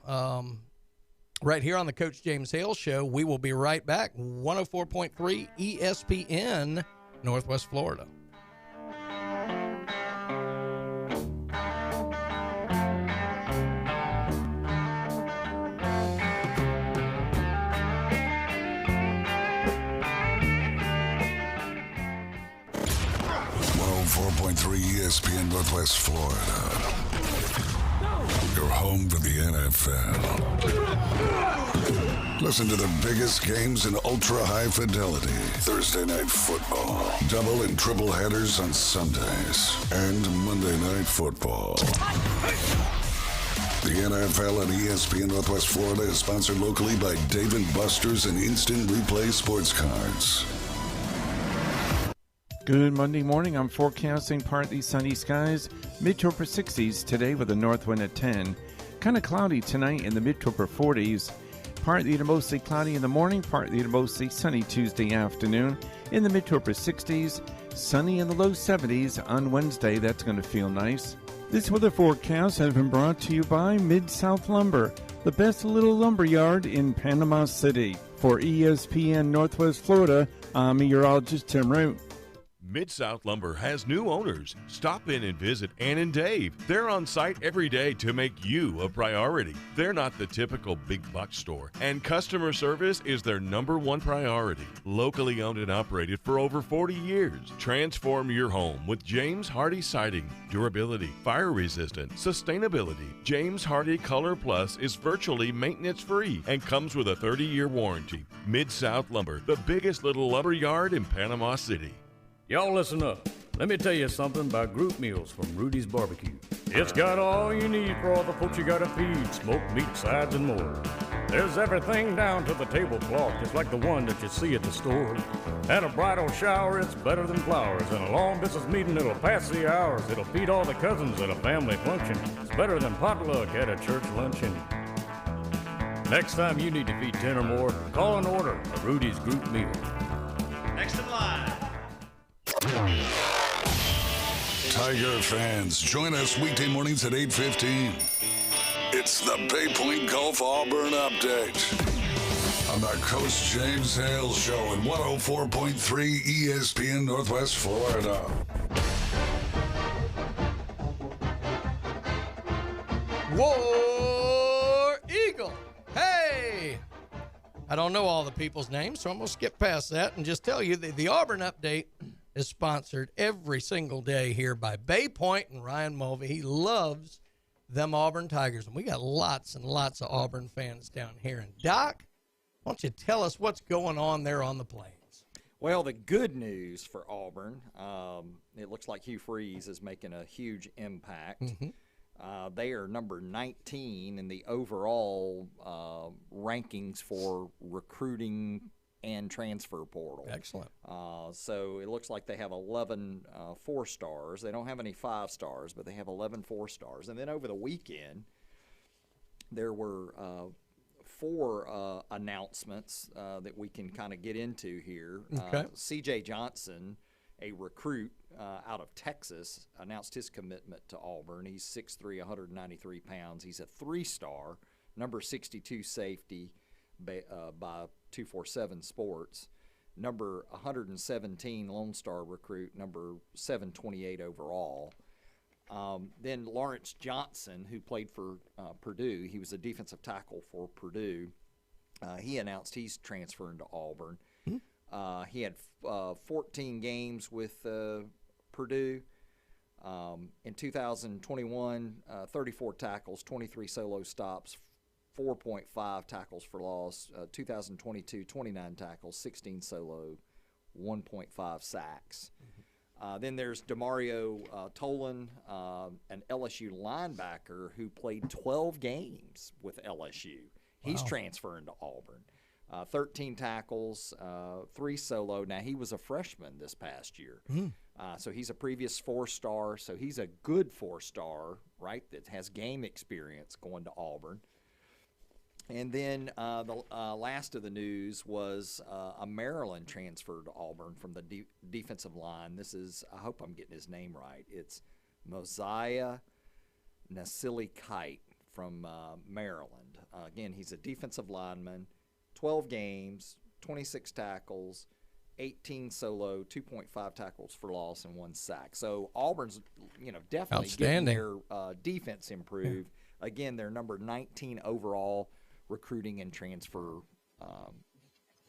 Right here on the Coach James Hale Show. We will be right back. 104.3 ESPN, Northwest Florida. ESPN Northwest Florida. Your home for the NFL. Listen to the biggest games in ultra-high fidelity. Thursday night football. Double and triple headers on Sundays. And Monday night football. The NFL on ESPN Northwest Florida is sponsored locally by Dave & Buster's and Instant Replay Sports Cards. Good Monday morning. I'm forecasting partly sunny skies, mid to upper 60s today with a north wind at 10. Kind of cloudy tonight in the mid to upper 40s. Partly to mostly cloudy in the morning, partly to mostly sunny Tuesday afternoon in the mid to upper 60s. Sunny in the low 70s on Wednesday. That's going to feel nice. This weather forecast has been brought to you by Mid-South Lumber, the best little lumber yard in Panama City. For ESPN Northwest Florida, I'm meteorologist Tim Root. Mid-South Lumber has new owners. Stop in and visit Ann and Dave. They're on site every day to make you a priority. They're not the typical big box store, and customer service is their #1 priority. Locally owned and operated for over 40 years. Transform your home with James Hardy Siding. Durability, fire resistant, sustainability. James Hardy Color Plus is virtually maintenance free and comes with a 30-year warranty. Mid-South Lumber, the biggest little lumber yard in Panama City. Y'all listen up. Let me tell you something about group meals from Rudy's Barbecue. It's got all you need for all the folks you gotta feed, smoked meat, sides, and more. There's everything down to the tablecloth, just like the one that you see at the store. At a bridal shower, it's better than flowers. And a long distance meeting, it'll pass the hours. It'll feed all the cousins at a family function. It's better than potluck at a church luncheon. Next time you need to feed 10 or more, call and order a Rudy's group meal. Next in line. Tiger fans, join us weekday mornings at 8:15. It's the Bay Point Golf Auburn Update on the Coach James Hale Show at 104.3 ESPN Northwest Florida. War Eagle. Hey! I don't know all the people's names, so I'm going to skip past that and just tell you that the Auburn Update is sponsored every single day here by Bay Point and Ryan Mulvey. He loves them Auburn Tigers, and we got lots and lots of Auburn fans down here. And Doc, why don't you tell us what's going on there on the Plains? Well, the good news for Auburn, it looks like Hugh Freeze is making a huge impact. Mm-hmm. They are number 19 in the overall rankings for recruiting and transfer portal. Excellent. So it looks like they have 11 4-stars. They don't have any 5-stars, but they have 11 4-stars. And then over the weekend, there were 4 announcements that we can kind of get into here. Okay. C.J. Johnson, a recruit out of Texas, announced his commitment to Auburn. He's 6'3", 193 pounds. He's a 3-star, number 62 safety by 247 Sports, number 117 Lone Star recruit, number 728 overall. Then Lawrence Johnson, who played for Purdue, he was a defensive tackle for Purdue. He announced he's transferring to Auburn. He had 14 games with Purdue. In 2021, 34 tackles, 23 solo stops, 4.5 tackles for loss. 2022, 29 tackles, 16 solo, 1.5 sacks. Then there's Demario Tolan, an LSU linebacker who played 12 games with LSU. He's transferring to Auburn. 13 tackles, 3 solo. Now, he was a freshman this past year. So he's a previous 4-star. So he's a good 4-star, right, that has game experience going to Auburn. And then the last of the news was a Maryland transfer to Auburn from the defensive line. This is, I hope I'm getting his name right. It's Mosiah Nasili-Kite from Maryland. Again, he's a defensive lineman, 12 games, 26 tackles, 18 solo, 2.5 tackles for loss, and 1 sack. So Auburn's, definitely getting their defense improved. Yeah. Again, they're number 19 overall recruiting and transfer.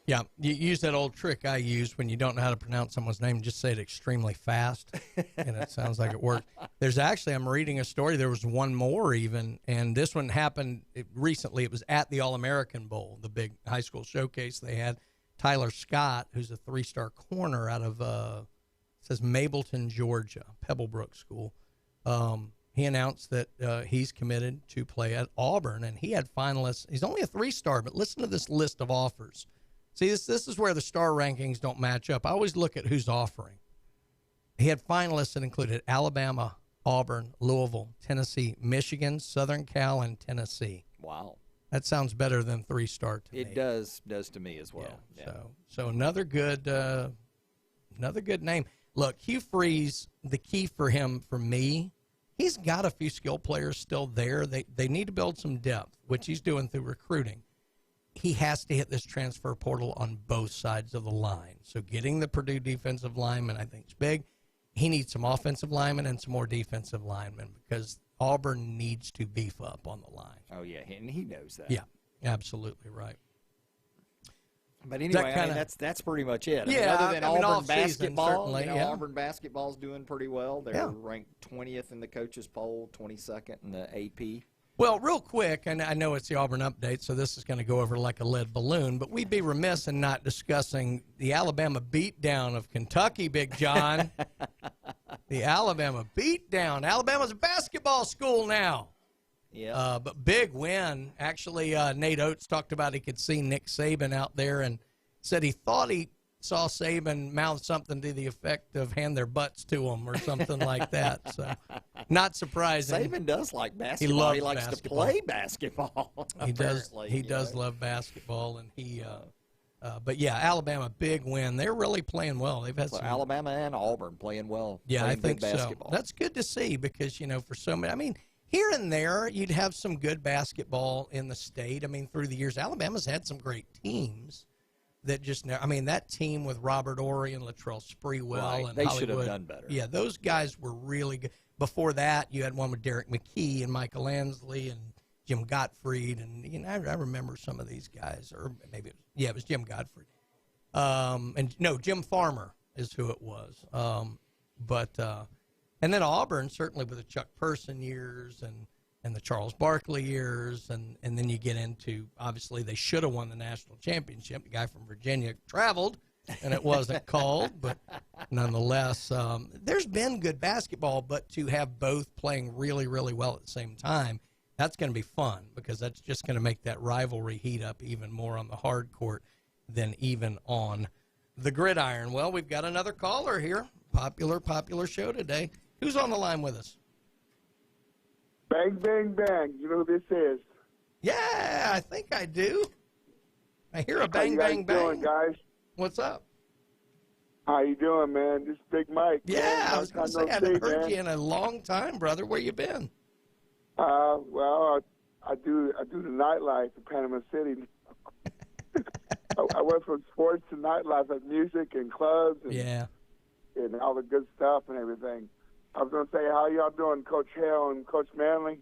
Yeah, you use that old trick I used when you don't know how to pronounce someone's name. Just say it extremely fast, and it sounds like it works. There's actually, I'm reading a story. There was one more even, and this one happened recently. It was at the All-American Bowl, the big high school showcase they had. Tyler Scott, who's a 3-star corner out of, it says Mableton, Georgia, Pebblebrook School. He announced that he's committed to play at Auburn, and he had finalists. He's only a 3-star, but listen to this list of offers. See, this is where the star rankings don't match up. I always look at who's offering. He had finalists that included Alabama, Auburn, Louisville, Tennessee, Michigan, Southern Cal, and Tennessee. Wow. That sounds better than 3-star to me. It does to me as well. Yeah. So another good name. Look, Hugh Freeze, the key for him, for me, he's got a few skill players still there. They need to build some depth, which he's doing through recruiting. He has to hit this transfer portal on both sides of the line. So getting the Purdue defensive lineman, I think, is big. He needs some offensive linemen and some more defensive linemen because Auburn needs to beef up on the line. Oh, yeah, and he knows that. Yeah, absolutely right. But anyway, that's pretty much it. Other than Auburn basketball, Auburn basketball's doing pretty well. They're ranked 20th in the coaches poll, 22nd in the AP. Well, real quick, and I know it's the Auburn update, so this is going to go over like a lead balloon, but we'd be remiss in not discussing the Alabama beatdown of Kentucky, Big John. The Alabama beatdown. Alabama's a basketball school now. Yeah. But big win. Actually, Nate Oates talked about he could see Nick Saban out there and said he thought he saw Saban mouth something to the effect of hand their butts to him or something like that. So, not surprising. Saban does like basketball. He likes basketball. To play basketball. He does. He does love basketball, and he. But yeah, Alabama, big win. They're really playing well. They've had some Alabama and Auburn playing well. Yeah, playing I think basketball. So. That's good to see because for so many. I mean, here and there, you'd have some good basketball in the state. I mean, through the years, Alabama's had some great teams. That just never. I mean, that team with Robert Ory and Latrell Sprewell and they Hollywood, should have done better. Yeah, those guys were really good. Before that, you had one with Derek McKee and Michael Ansley and Jim Gottfried, and I remember some of these guys, or maybe it was Jim Gottfried, and no, Jim Farmer is who it was. And then Auburn certainly with the Chuck Person years and the Charles Barkley years, and then you get into, obviously, they should have won the national championship. The guy from Virginia traveled, and it wasn't called, but nonetheless, there's been good basketball, but to have both playing really, really well at the same time, that's going to be fun because that's just going to make that rivalry heat up even more on the hard court than even on the gridiron. Well, we've got another caller here. Popular show today. Who's on the line with us? Bang, bang, bang. You know who this is? Yeah, I think I do. I hear a bang, bang, bang. How you doing, guys? What's up? How you doing, man? This is Big Mike. Yeah, man. I was going to say, I haven't heard you in a long time, brother. Where you been? Well, I do the nightlife in Panama City. I went from sports to nightlife, like music and clubs and all the good stuff and everything. I was going to say, how y'all doing, Coach Hale and Coach Manley?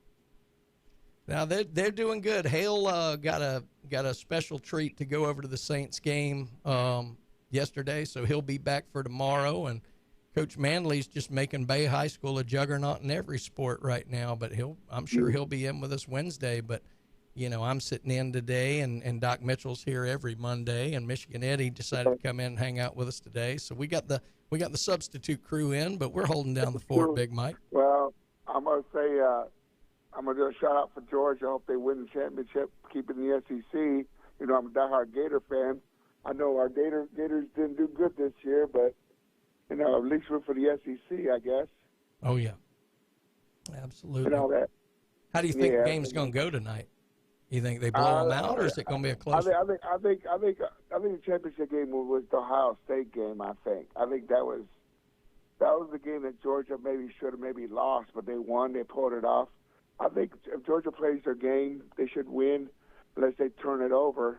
Now they're doing good. Hale got a special treat to go over to the Saints game yesterday, so he'll be back for tomorrow. And Coach Manley's just making Bay High School a juggernaut in every sport right now. But I'm sure he'll be in with us Wednesday. But I'm sitting in today, and Doc Mitchell's here every Monday, and Michigan Eddie decided to come in and hang out with us today. So we got the substitute crew in, but we're holding down the fort, Big Mike. Well, I'm going to say I'm going to do a shout-out for Georgia. I hope they win the championship, keep it in the SEC. I'm a diehard Gator fan. I know our Gators didn't do good this year, but at least we're for the SEC, I guess. Oh yeah, absolutely. That. How do you think the game's going to go tonight? You think they blow them out, or is it going to be a close? I think the championship game was the Ohio State game. I think that was the game that Georgia should have lost, but they won. They pulled it off. I think if Georgia plays their game, they should win, unless they turn it over.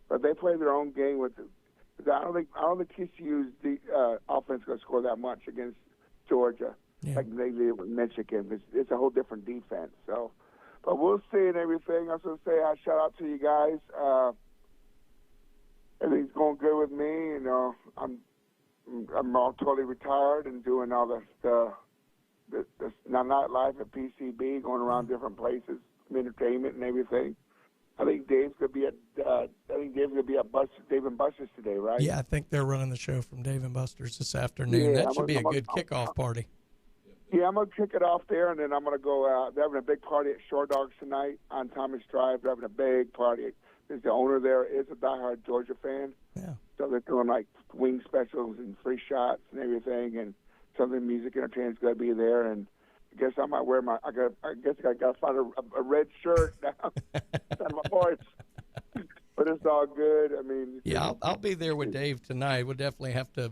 But they play their own game with. I don't think TCU's offense going to score that much against Georgia like they did with Michigan. It's a whole different defense. So, but we'll see and everything. I was going to say, I shout out to you guys. Everything's going good with me. I'm all totally retired and doing all the nightlife at PCB, going around different places, entertainment and everything. I think Dave's gonna be at Dave and Buster's today, right? Yeah, I think they're running the show from Dave and Buster's this afternoon. That should be a good kickoff party. Yeah, I'm gonna kick it off there, and then I'm gonna go out. They're having a big party at Shore Dogs tonight on Thomas Drive. They're having a big party. Because the owner there is a diehard Georgia fan. Yeah. So they're doing like wing specials and free shots and everything, and some of the music entertainment's gonna be there. And I guess I might wear I guess I got to find a red shirt now on my horse. But it's all good. I mean, yeah, I'll be there with Dave tonight. We'll definitely have to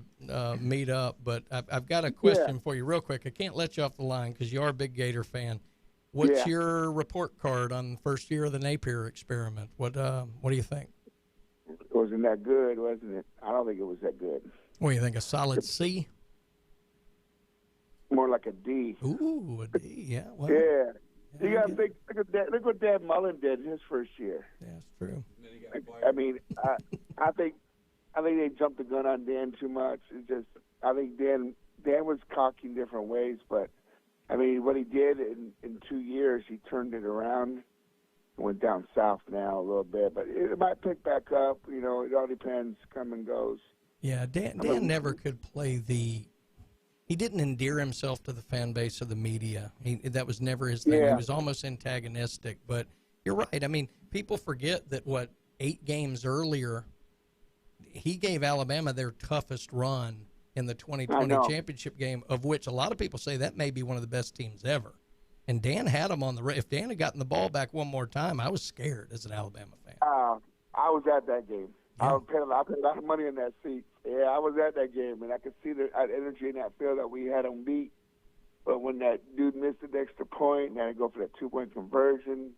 meet up. But I've got a question for you real quick. I can't let you off the line because you are a big Gator fan. What's your report card on the first year of the Napier experiment? What do you think? It wasn't that good, wasn't it? I don't think it was that good. What do you think, a solid C? More like a D. Ooh, a D, yeah. Well, yeah. You got to think, look what Dan Mullen did his first year. Yeah, it's true. I mean, I think they jumped the gun on Dan too much. It's just, I think Dan was cocky in different ways, but I mean, what he did in 2 years, he turned it around. Went down south now a little bit, but it might pick back up. It all depends. Come and goes. Yeah, Dan never could play he didn't endear himself to the fan base or the media. That was never his thing. Yeah. He was almost antagonistic. But you're right. I mean, people forget that 8 games earlier, he gave Alabama their toughest run in the 2020 championship game, of which a lot of people say that may be one of the best teams ever. And Dan had them on the – if Dan had gotten the ball back one more time, I was scared as an Alabama fan. I was at that game. Yeah. I paid a lot of money in that seat. Yeah, I was at that game, and I could see the energy in that field that we had them beat. But when that dude missed the extra point and had to go for that 2-point conversion,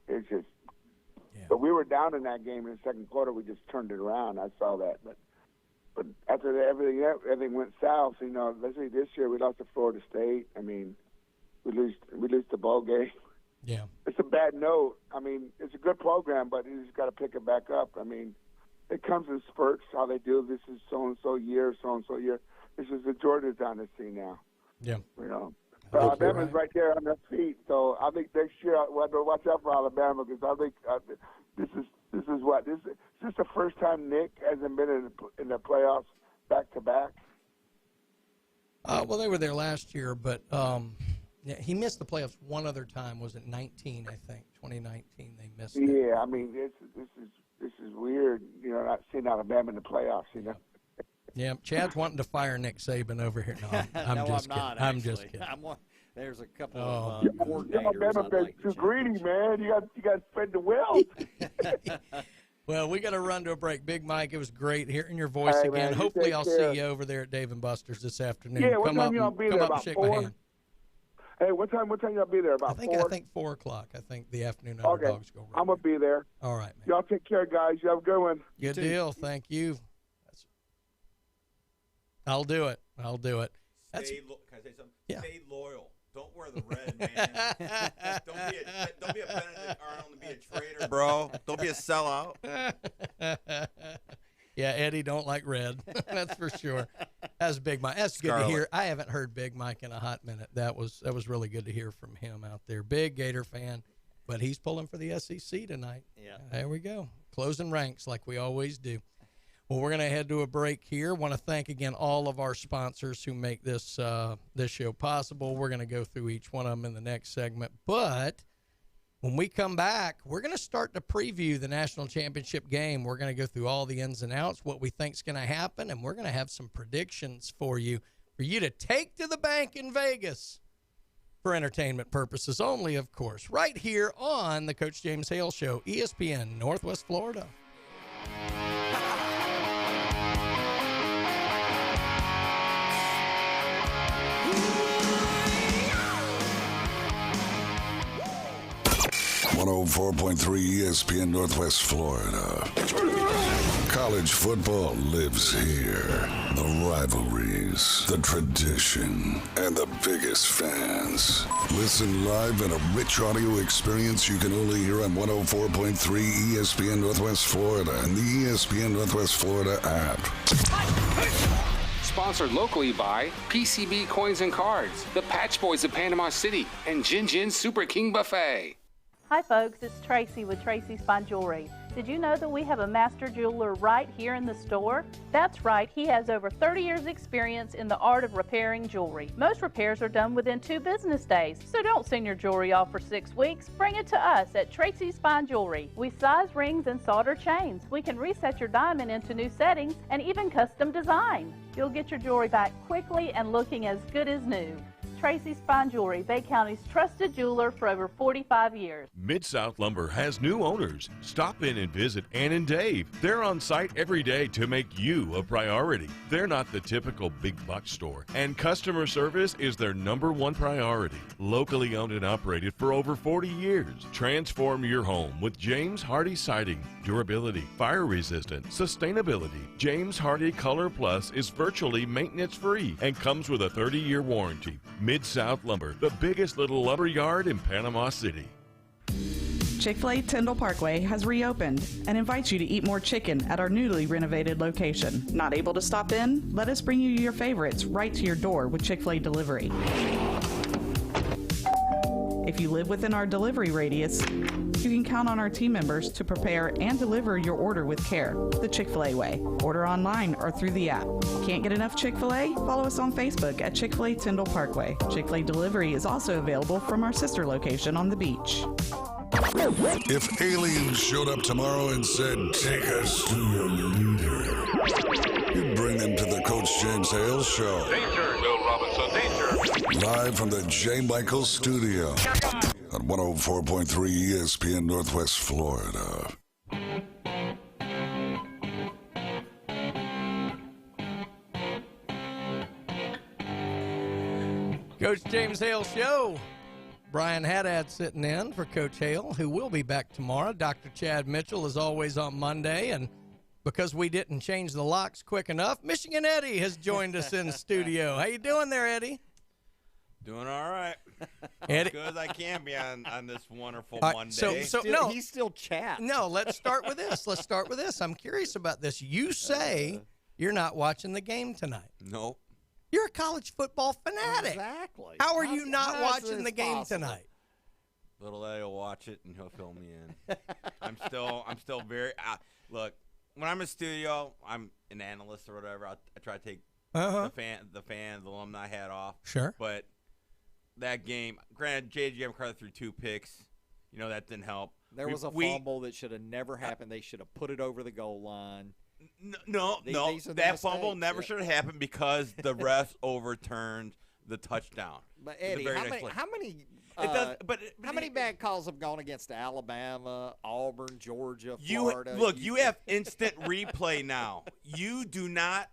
it's just – But we were down in that game in the second quarter. We just turned it around. I saw that. But after that, everything went south. Let's say this year we lost to Florida State. I mean – we lose the ball game. Yeah. It's a bad note. I mean, it's a good program, but you just got to pick it back up. I mean, it comes in spurts, how they do. This is so-and-so year, so-and-so year. This is the Georgia's on the scene now. Yeah. Alabama's right there on their feet. So I think next year we'll have to watch out for Alabama because I think this is the first time Nick hasn't been in the playoffs back-to-back. Well, they were there last year, but yeah, he missed the playoffs one other time. Was it 19? I think 2019 they missed it. Yeah, I mean this is weird. Not seeing Alabama in the playoffs. Yeah, Chad's wanting to fire Nick Saban over here. No, I'm just kidding. I'm just kidding. There's a couple of coordinators. Alabama fans too greedy, man. You got to spread the wealth. Well, we got to run to a break. Big Mike, it was great hearing your voice again. Man, hopefully I'll see you over there at Dave & Buster's this afternoon. Yeah, what time y'all be there? About shake 4? My hand. Hey, what time y'all be there? About 4? I think 4 o'clock. I think the afternoon underdogs go right. I'm going to be there. All right, man. Y'all take care, guys. You have a good one. Good deal. Thank you. I'll do it. Can I say something? Yeah. Stay loyal. Don't wear the red, man. don't be a Benedict Arnold and be a traitor, bro. Don't be a sellout. Yeah, Eddie don't like red. That's for sure. That's Big Mike. That's good to hear. I haven't heard Big Mike in a hot minute. That was really good to hear from him out there. Big Gator fan, but he's pulling for the SEC tonight. Yeah. There we go. Closing ranks like we always do. Well, we're going to head to a break here. Want to thank again all of our sponsors who make this show possible. We're going to go through each one of them in the next segment. But When we come back, we're going to start to preview the national championship game. We're going to go through all the ins and outs, what we think is going to happen, and we're going to have some predictions for you to take to the bank in Vegas for entertainment purposes only, of course, right here on the Coach James Hale Show, ESPN Northwest Florida. 104.3 ESPN Northwest Florida. College football lives here. The rivalries, the tradition, and the biggest fans. Listen live in a rich audio experience you can only hear on 104.3 ESPN Northwest Florida and the ESPN Northwest Florida app. Sponsored locally by PCB Coins and Cards, the Patch Boys of Panama City, and Jin Jin Super King Buffet. Hi folks, it's Tracy with Tracy's Fine Jewelry. Did you know that we have a master jeweler right here in the store? That's right, he has over 30 years experience in the art of repairing jewelry. Most repairs are done within 2 business days, so don't send your jewelry off for 6 weeks. Bring it to us at Tracy's Fine Jewelry. We size rings and solder chains. We can reset your diamond into new settings and even custom design. You'll get your jewelry back quickly and looking as good as new. Tracy's Fine Jewelry, Bay County's trusted jeweler for over 45 years. Mid-South Lumber has new owners. Stop in and visit Ann and Dave. They're on site every day to make you a priority. They're not the typical big box store, and customer service is their #1 priority. Locally owned and operated for over 40 years. Transform your home with James Hardy Siding. Durability, fire resistant, sustainability. James Hardy Color Plus is virtually maintenance free and comes with a 30-year warranty. Mid-South Lumber, the biggest little lumber yard in Panama City. Chick-fil-A Tyndall Parkway has reopened and invites you to eat more chicken at our newly renovated location. Not able to stop in? Let us bring you your favorites right to your door with Chick-fil-A delivery. If you live within our delivery radius, you can count on our team members to prepare and deliver your order with care, the Chick-fil-A way. Order online or through the app. Can't get enough Chick-fil-A? Follow us on Facebook at Chick-fil-A Tyndall Parkway. Chick-fil-A delivery is also available from our sister location on the beach. If aliens showed up tomorrow and said, "Take us to your leader," you'd bring them to the Coach James Hale Show. Danger, Bill Robinson, danger. Live from the J. Michael Studio on 104.3 ESPN Northwest Florida. Coach James Hale Show. Brian Haddad sitting in for Coach Hale, who will be back tomorrow. Dr. Chad Mitchell is always on Monday, and because we didn't change the locks quick enough, Michigan Eddie has joined us in studio. How you doing there, Eddie? Doing all right. Eddie, as good as I can be on this wonderful Monday. He's still Chad. No, let's start with this. I'm curious about this. You say you're not watching the game tonight. Nope. You're a college football fanatic. Exactly. How are you not watching the game tonight? Little Eddie will watch it and he'll fill me in. I'm still very look. When I'm in studio, I'm an analyst or whatever. I try to take the alumni hat off. Sure. But that game, granted, J.J. McCarthy threw 2 picks. You know that didn't help. There was a fumble that should have never happened. They should have put it over the goal line. No. That fumble never should have happened because the refs overturned the touchdown. But Eddie, how many bad calls have gone against Alabama, Auburn, Georgia, Florida? You have instant replay now. You do not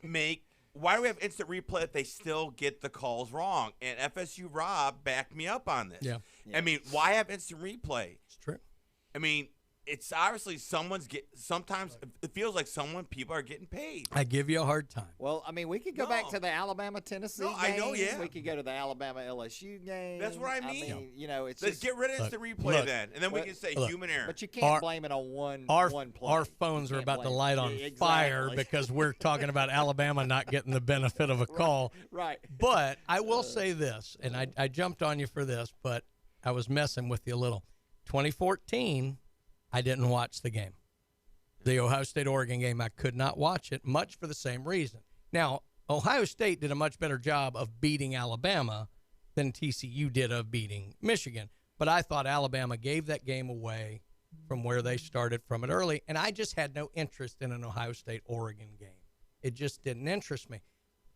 make. Why do we have instant replay if they still get the calls wrong? And FSU Rob backed me up on this. Yeah. I mean, why have instant replay? It's true. I mean, it's obviously sometimes it feels like people are getting paid. I give you a hard time. Well, I mean, we could go back to the Alabama-Tennessee game. I know, yeah. We could go to the Alabama-LSU game. That's what I mean. It's Let's get rid of instant replay then, and then we can say human error. But you can't blame it on one play. Our phones are about to light on fire because we're talking about Alabama not getting the benefit of a call. Right. But I will say this, and I jumped on you for this, but I was messing with you a little. 2014, I didn't watch the game. The Ohio State-Oregon game, I could not watch it, much for the same reason. Now, Ohio State did a much better job of beating Alabama than TCU did of beating Michigan. But I thought Alabama gave that game away from where they started from it early, and I just had no interest in an Ohio State-Oregon game. It just didn't interest me.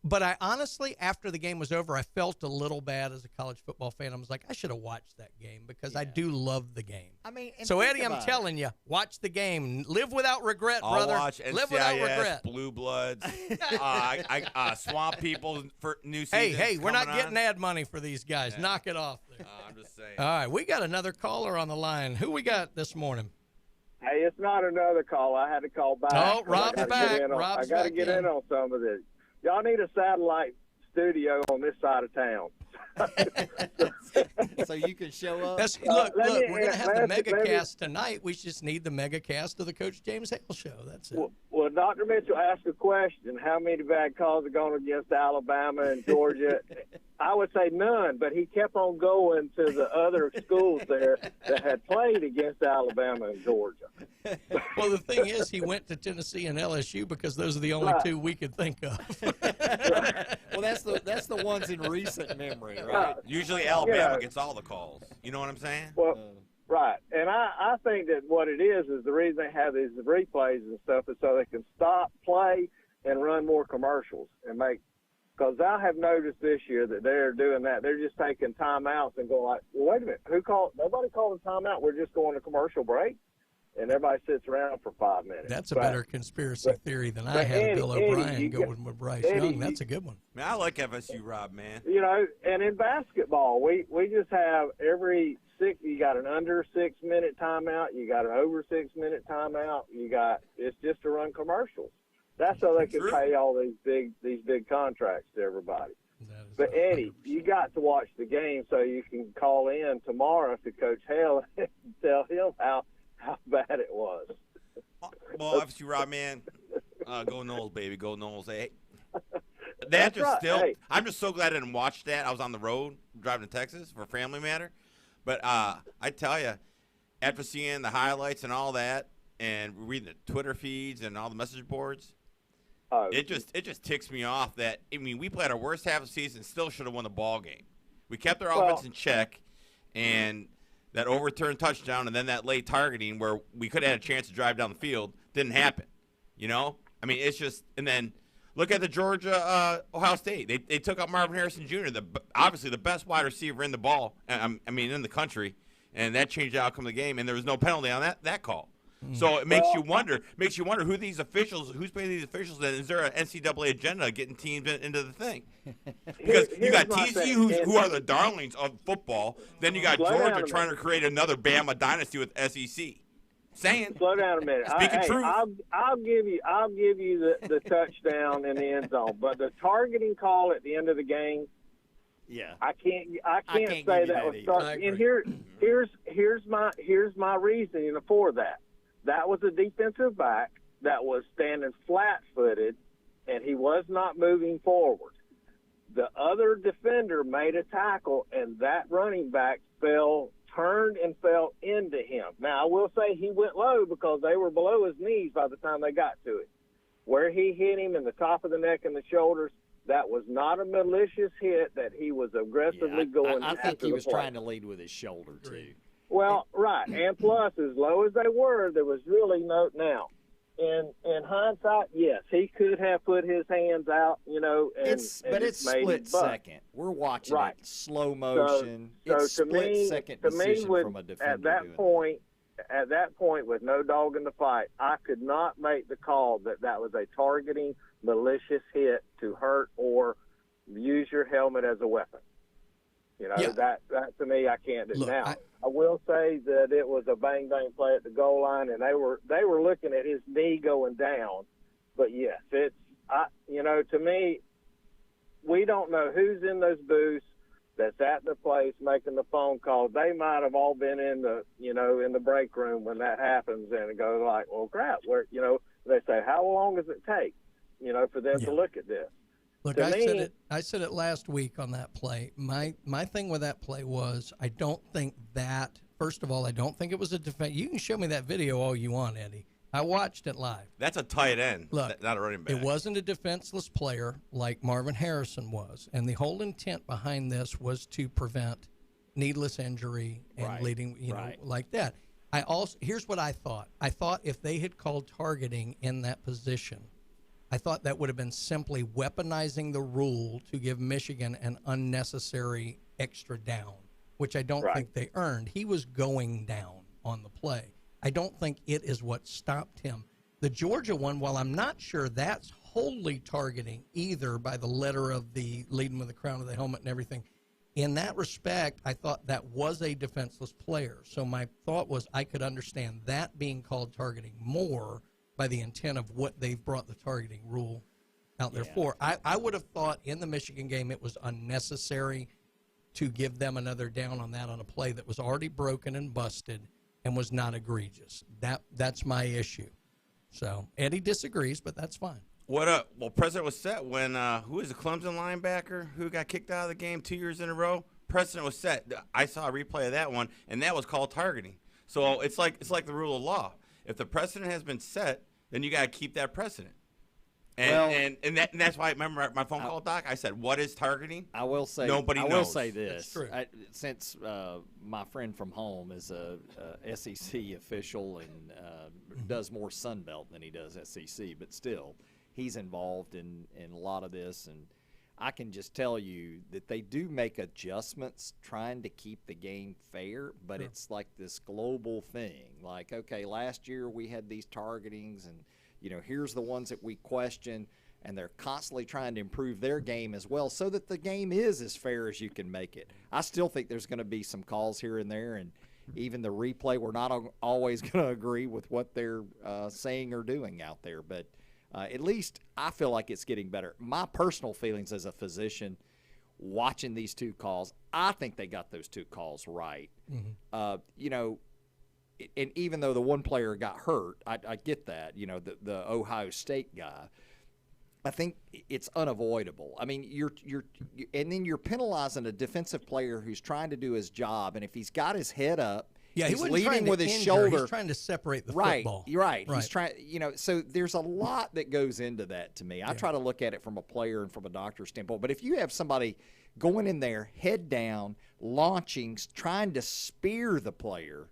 But I honestly, after the game was over, I felt a little bad as a college football fan. I was like, I should have watched that game because I do love the game. I mean, so Eddie, I'm telling you, watch the game. Live without regret, brother. I'll watch NCIS, Live without regret. Blue Bloods, Swamp People for new season. Hey, we're not getting ad money for these guys. Yeah. Knock it off there. I'm just saying. All right, we got another caller on the line. Who we got this morning? Hey, it's not another call. I had to call back. Oh, Rob's back. I got to get in on some of this. Y'all need a satellite studio on this side of town. So you can show up. Look, we're going to have the megacast tonight. We just need the megacast of the Coach James Hale show. That's it. Well, Dr. Mitchell asked a question, how many bad calls are going against Alabama and Georgia? I would say none, but he kept on going to the other schools there that had played against Alabama and Georgia. Well, the thing is, he went to Tennessee and LSU because those are the only two we could think of. Well, that's the ones in recent memory, right? Usually Alabama gets all the calls. You know what I'm saying? Well, right. And I think that what it is the reason they have these replays and stuff is so they can stop, play, and run more commercials and make – because I have noticed this year that they're doing that. They're just taking timeouts and going like, well, wait a minute, nobody called a timeout. We're just going to commercial break. And everybody sits around for 5 minutes. That's a better conspiracy theory than I had. Bill O'Brien going with Bryce Young. That's a good one. Man, I like FSU, Rob, man. You know, and in basketball, we just have every you got an under 6 minute timeout, you got an over 6 minute timeout, it's just to run commercials. That's so they can pay all these big contracts to everybody. But Eddie, you got to watch the game so you can call in tomorrow to Coach Hale and tell him how bad it was. Well, obviously, Rob, man, go Noles, baby, go Noles. Hey, I'm just so glad I didn't watch that. I was on the road driving to Texas for a family matter. But I tell you, after seeing the highlights and all that, and reading the Twitter feeds and all the message boards, it just ticks me off that we played our worst half of the season, still should have won the ball game. We kept our offense in check, and that overturned touchdown and then that late targeting where we could have had a chance to drive down the field didn't happen. You know? I mean, it's just – and then look at the Georgia Ohio State. They took out Marvin Harrison Jr., obviously the best wide receiver in the ball – in the country, and that changed the outcome of the game, and there was no penalty on that call. So it makes you wonder who these officials, who's paying these officials, and is there an NCAA agenda getting teams into the thing? Because you got TCU, who are the darlings of football, then you got Georgia trying to create another Bama dynasty with SEC. Slow down a minute. Speaking truth. I'll give you the touchdown in the end zone, but the targeting call at the end of the game. Yeah, I can't say that was start. And here's my reasoning for that. That was a defensive back that was standing flat-footed, and he was not moving forward. The other defender made a tackle, and that running back turned and fell into him. Now, I will say he went low because they were below his knees by the time they got to it. Where he hit him in the top of the neck and the shoulders, that was not a malicious hit that he was aggressively going after the play. I think he was trying to lead with his shoulder, too. Well, right, and plus, as low as they were, there was really no – now, in hindsight, yes, he could have put his hands out, but it's split second. We're watching it slow motion. It's split-second decision from a defender. At that point, with no dog in the fight, I could not make the call that was a targeting, malicious hit to hurt or use your helmet as a weapon. That to me, I can't do. Now, I will say that it was a bang-bang play at the goal line, and they were looking at his knee going down. But, yes, to me, we don't know who's in those booths that's at the place making the phone call. They might have all been in the break room when that happens, and it goes like, well, crap, they say, how long does it take, for them to look at this? Look, I said it last week on that play. My thing with that play was I don't think that, first of all, I don't think it was a defense. You can show me that video all you want, Eddie. I watched it live. That's a tight end, Look, not a running back. It wasn't a defenseless player like Marvin Harrison was, and the whole intent behind this was to prevent needless injury and leading, like that. Here's what I thought. I thought if they had called targeting in that position, I thought that would have been simply weaponizing the rule to give Michigan an unnecessary extra down, which I don't think they earned. He was going down on the play. I don't think it is what stopped him. The Georgia one, while I'm not sure that's wholly targeting either by the letter of the leading with the crown of the helmet and everything, in that respect, I thought that was a defenseless player. So my thought was I could understand that being called targeting more by the intent of what they've brought the targeting rule out there for. I would have thought in the Michigan game it was unnecessary to give them another down on that on a play that was already broken and busted and was not egregious. That's my issue. So Eddie disagrees, but that's fine. Well, precedent was set when who is the Clemson linebacker who got kicked out of the game 2 years in a row? Precedent was set. I saw a replay of that one, and that was called targeting. So it's like the rule of law. If the precedent has been set, then you got to keep that precedent. And that's why I remember my phone call, Doc. I said, "What is targeting?" I will say nobody knows. I will say this: it's true. Since my friend from home is a SEC official and does more Sun Belt than he does SEC, but still, he's involved in a lot of this, and I can just tell you that they do make adjustments trying to keep the game fair, but it's like this global thing. Like, okay, last year we had these targetings, and here's the ones that we question, and they're constantly trying to improve their game as well so that the game is as fair as you can make it. I still think there's going to be some calls here and there, and even the replay, we're not always going to agree with what they're saying or doing out there, but at least I feel like it's getting better. My personal feelings as a physician watching these two calls, I think they got those two calls right. Mm-hmm. And even though the one player got hurt, I get that, the Ohio State guy. I think it's unavoidable. I mean, and then you're penalizing a defensive player who's trying to do his job, and if he's got his head up, he's leading with his shoulder. He's trying to separate the football. Right. He's trying, so there's a lot that goes into that to me. I try to look at it from a player and from a doctor's standpoint. But if you have somebody going in there, head down, launching, trying to spear the player,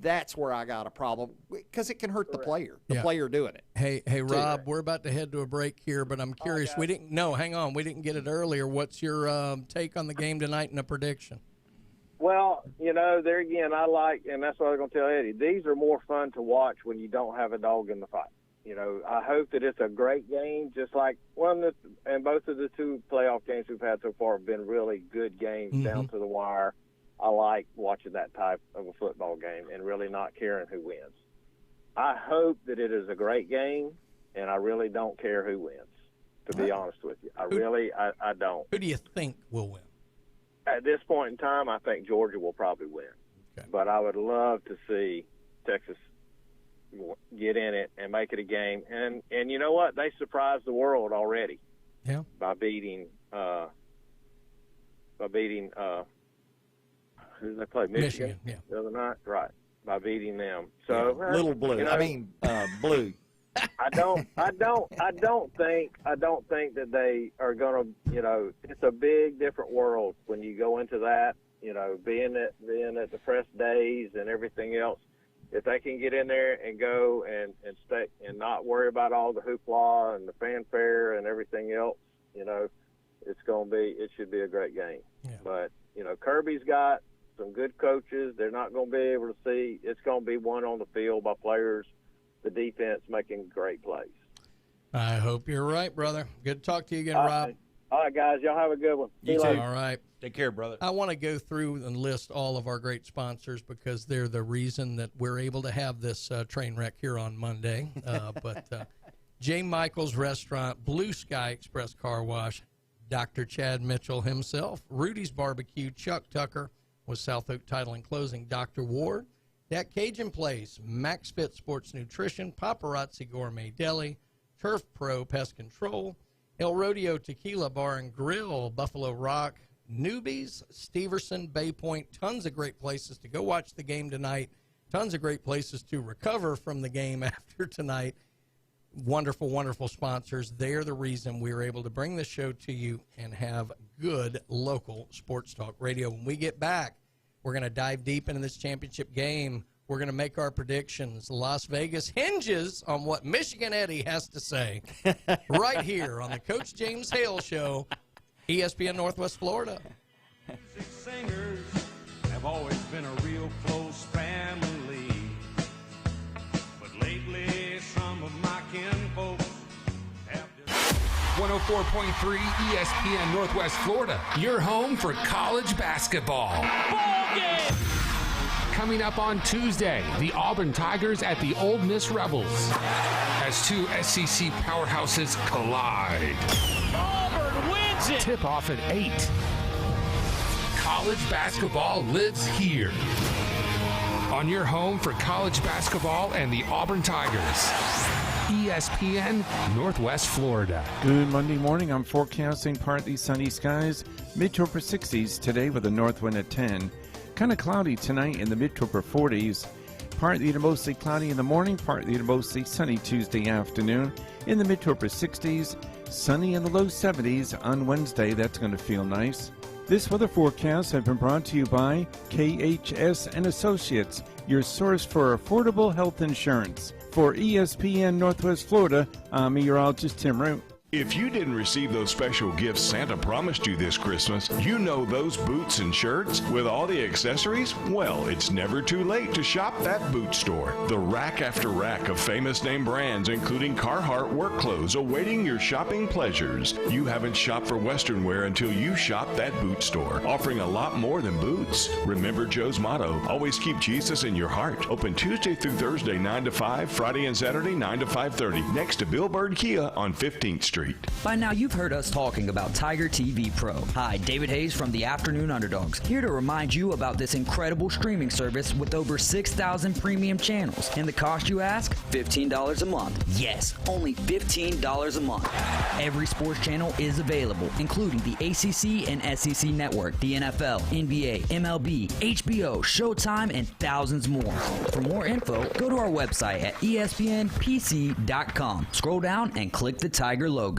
that's where I got a problem because it can hurt the player doing it. Hey, Rob, we're about to head to a break here, but I'm curious. We didn't get it earlier. What's your take on the game tonight and a prediction? Well, there again, I like, and that's what I was going to tell Eddie, these are more fun to watch when you don't have a dog in the fight. I hope that it's a great game, just like and both of the two playoff games we've had so far have been really good games down to the wire. I like watching that type of a football game and really not caring who wins. I hope that it is a great game, and I really don't care who wins, to be honest with you. I don't. Who do you think will win? At this point in time, I think Georgia will probably win. Okay. But I would love to see Texas get in it and make it a game. And you know what? They surprised the world already. Yeah. By beating who did they play? Michigan the other night, right? By beating them. So Little Blue. Blue. I don't think that they are going to. It's a big different world when you go into that. Being at the press days and everything else. If they can get in there and go and stay and not worry about all the hoopla and the fanfare and everything else, it should be a great game. Yeah. But Kirby's got some good coaches. They're not going to be able to see. It's going to be one on the field by players, the defense making great plays. I hope you're right, brother. Good to talk to you again, Rob. All right, guys. Y'all have a good one. You too. All right. Take care, brother. I want to go through and list all of our great sponsors because they're the reason that we're able to have this train wreck here on Monday. But J. Michael's Restaurant, Blue Sky Express Car Wash, Dr. Chad Mitchell himself, Rudy's Barbecue, Chuck Tucker with South Oak Title and Closing, Dr. Ward, That Cajun Place, Max Fit Sports Nutrition, Paparazzi Gourmet Deli, Turf Pro Pest Control, El Rodeo Tequila Bar and Grill, Buffalo Rock, Newbies, Steverson, Bay Point, tons of great places to go watch the game tonight, tons of great places to recover from the game after tonight. wonderful, wonderful sponsors. They're the reason we were able to bring this show to you and have good local sports talk radio. When we get back, we're going to dive deep into this championship game. We're going to make our predictions. Las Vegas hinges on what Michigan Eddie has to say right here on the Coach James Hale Show, ESPN Northwest Florida. Music singers have always been a real close family. But lately, some of my kinfolks have 104.3 ESPN Northwest Florida, your home for college basketball. Ball game! Coming up on Tuesday, the Auburn Tigers at the Ole Miss Rebels as two SEC powerhouses collide. Auburn wins it! Tip off at 8. College basketball lives here. On your home for college basketball and the Auburn Tigers. ESPN Northwest Florida. Good Monday morning. I'm forecasting partly sunny skies, mid to upper 60s today with a north wind at 10. Kind of cloudy tonight in the mid to upper 40s. Partly to mostly cloudy in the morning, partly to mostly sunny Tuesday afternoon in the mid to upper 60s. Sunny in the low 70s on Wednesday. That's going to feel nice. This weather forecast has been brought to you by KHS and Associates, your source for affordable health insurance. For ESPN Northwest Florida, I'm meteorologist Tim Root. If you didn't receive those special gifts Santa promised you this Christmas, you know those boots and shirts with all the accessories? Well, it's never too late to shop that boot store. The rack after rack of famous name brands, including Carhartt work clothes, awaiting your shopping pleasures. You haven't shopped for Western wear until you shop that boot store, offering a lot more than boots. Remember Joe's motto, always keep Jesus in your heart. Open Tuesday through Thursday, 9 to 5, Friday and Saturday, 9 to 5:30, next to Bill Bird Kia on 15th Street. By now, you've heard us talking about Tiger TV Pro. Hi, David Hayes from the Afternoon Underdogs, here to remind you about this incredible streaming service with over 6,000 premium channels. And the cost, you ask? $15 a month. Yes, only $15 a month. Every sports channel is available, including the ACC and SEC Network, the NFL, NBA, MLB, HBO, Showtime, and thousands more. For more info, go to our website at espnpc.com. Scroll down and click the Tiger logo.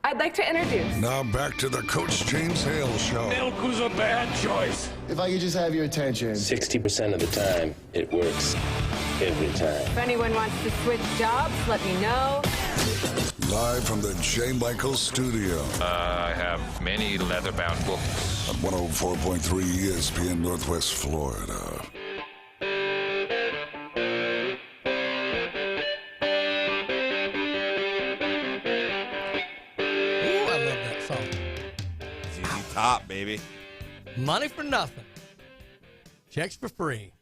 I'd like to introduce. Now back to the Coach James Hale Show. Milk was a bad choice. If I could just have your attention. 60% of the time, it works every time. If anyone wants to switch jobs, let me know. Live from the J. Michael Studio. I have many leather-bound books. At 104.3 ESPN Northwest Florida. Top, baby. Money for nothing. Checks for free.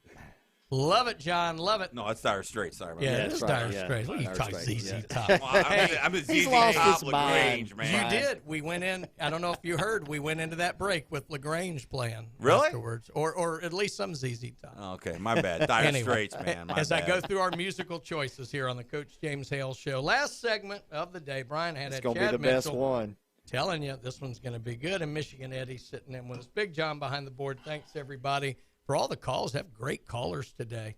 Love it, John. Love it. No, it's Dire Straits. Sorry about that. Yeah, it is Dire Straits. What are you talking ZZ Top? Well, I'm a ZZ Top LaGrange, man. You did. We went in. I don't know if you heard. We went into that break with LaGrange playing. Really? Afterwards, or at least some ZZ Top. Okay, my bad. Dire Anyway, Straits, man. My as bad. I go through our musical choices here on the Coach James Hale Show, last segment of the day, Brian had It's a going to Chad be the Mitchell. best one. Telling you, this one's going to be good. And Michigan Eddie's sitting in with us. Big John behind the board. Thanks, everybody, for all the calls. Have great callers today.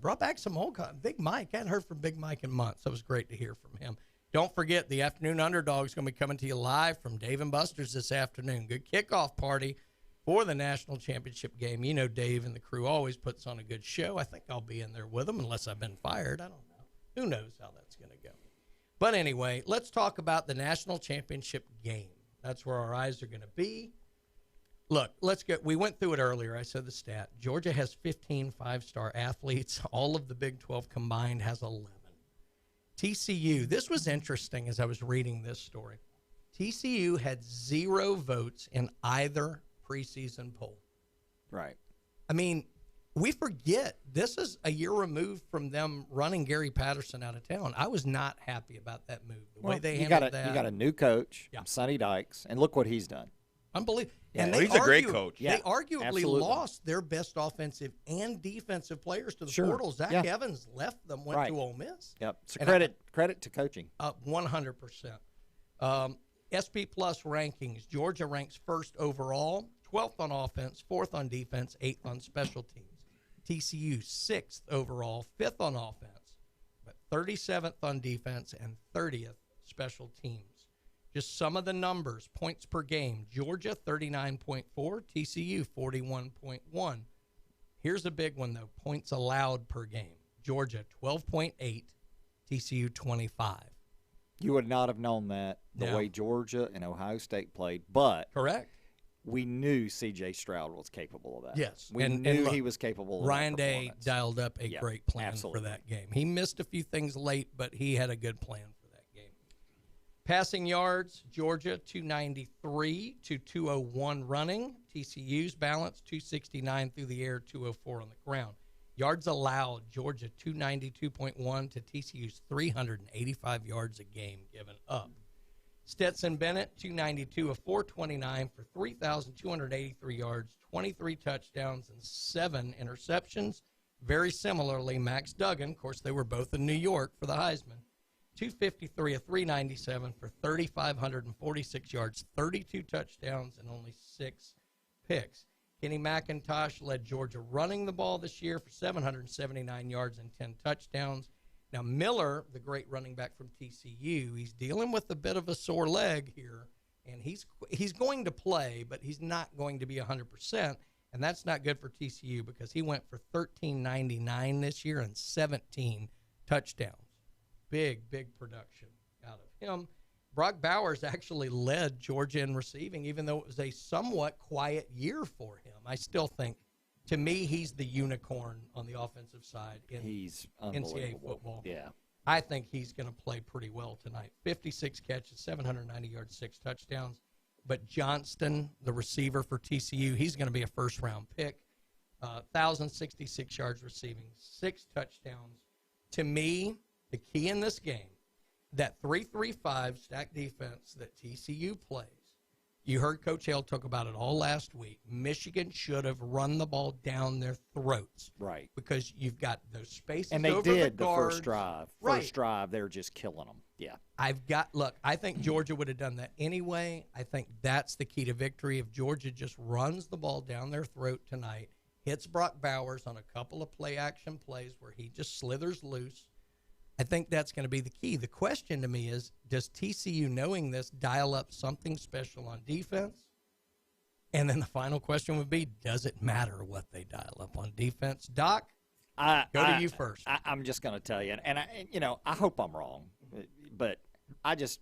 Brought back some old Big Mike. I hadn't heard from Big Mike in months. So it was great to hear from him. Don't forget, the Afternoon Underdog is going to be coming to you live from Dave and Buster's this afternoon. Good kickoff party for the national championship game. You know Dave and the crew always puts on a good show. I think I'll be in there with them unless I've been fired. I don't know. Who knows how that's going to go. But anyway, let's talk about the national championship game. That's where our eyes are going to be. Look, let's get. We went through it earlier. I said the stat. Georgia has 15 five-star athletes. All of the Big 12 combined has 11. TCU, this was interesting as I was reading this story. TCU had 0 votes in either preseason poll. Right. I mean, we forget this is a year removed from them running Gary Patterson out of town. I was not happy about that move. The way they handled that. You got a new coach, Sonny Dykes, and look what he's done. Unbelievable. Yeah, and he's a great coach. They arguably lost their best offensive and defensive players to the portal. Zach Evans left them, went to Ole Miss. Yep. So credit to coaching. 100%. SP Plus rankings. Georgia ranks first overall, 12th on offense, 4th on defense, 8th on special teams. TCU 6th overall, 5th on offense, but 37th on defense, and 30th special teams. Just some of the numbers, points per game. Georgia, 39.4. TCU, 41.1. Here's a big one, though. Points allowed per game. Georgia, 12.8. TCU, 25. You would not have known that the way Georgia and Ohio State played, but correct. We knew C.J. Stroud was capable of that. Yes. We knew he was capable of Ryan that Day dialed up a great plan absolutely. for that game. He missed a few things late, but he had a good plan for that game. Passing yards, Georgia, 293 to 201 running. TCU's balance, 269 through the air, 204 on the ground. Yards allowed, Georgia 292.1 to TCU's 385 yards a game given up. Stetson Bennett, 292 of 429 for 3,283 yards, 23 touchdowns, and 7 interceptions. Very similarly, Max Duggan, of course, they were both in New York for the Heisman, 253 of 397 for 3,546 yards, 32 touchdowns, and only 6 picks. Kenny McIntosh led Georgia running the ball this year for 779 yards and 10 touchdowns. Now, Miller, the great running back from TCU, he's dealing with a bit of a sore leg here, and he's going to play, but he's not going to be 100%, and that's not good for TCU because he went for 1,399 this year and 17 touchdowns. Big production out of him. Brock Bowers actually led Georgia in receiving, even though it was a somewhat quiet year for him. I still think, to me, he's the unicorn on the offensive side in NCAA football. Yeah. I think he's going to play pretty well tonight. 56 catches, 790 yards, 6 touchdowns. But Johnston, the receiver for TCU, he's going to be a first-round pick. 1,066 yards receiving, 6 touchdowns. To me, the key in this game, that 3-3-5 stack defense that TCU plays, you heard Coach Hale talk about it all last week. Michigan should have run the ball down their throats. Right. Because you've got those spaces and they over did the the guards. first drive. Right. First drive, they were just killing them. Yeah. I think Georgia would have done that anyway. I think that's the key to victory. If Georgia just runs the ball down their throat tonight, hits Brock Bowers on a couple of play-action plays where he just slithers loose, I think that's going to be the key. The question to me is, does TCU, knowing this, dial up something special on defense? And then the final question would be, does it matter what they dial up on defense? Doc, go to you first. I'm just going to tell you, and I hope I'm wrong, but I just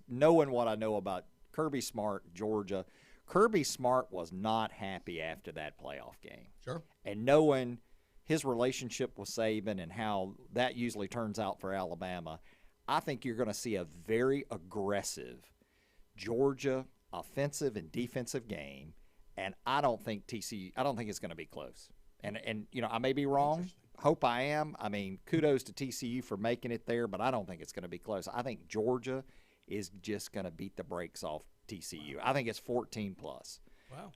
knowing what I know about Kirby Smart, Georgia, Kirby Smart was not happy after that playoff game. Sure. And knowing his relationship with Saban and how that usually turns out for Alabama, I think you're going to see a very aggressive Georgia offensive and defensive game, and I don't think it's going to be close. And I may be wrong. Hope I am. I mean, kudos to TCU for making it there, but I don't think it's going to be close. I think Georgia is just going to beat the brakes off TCU. I think it's 14+.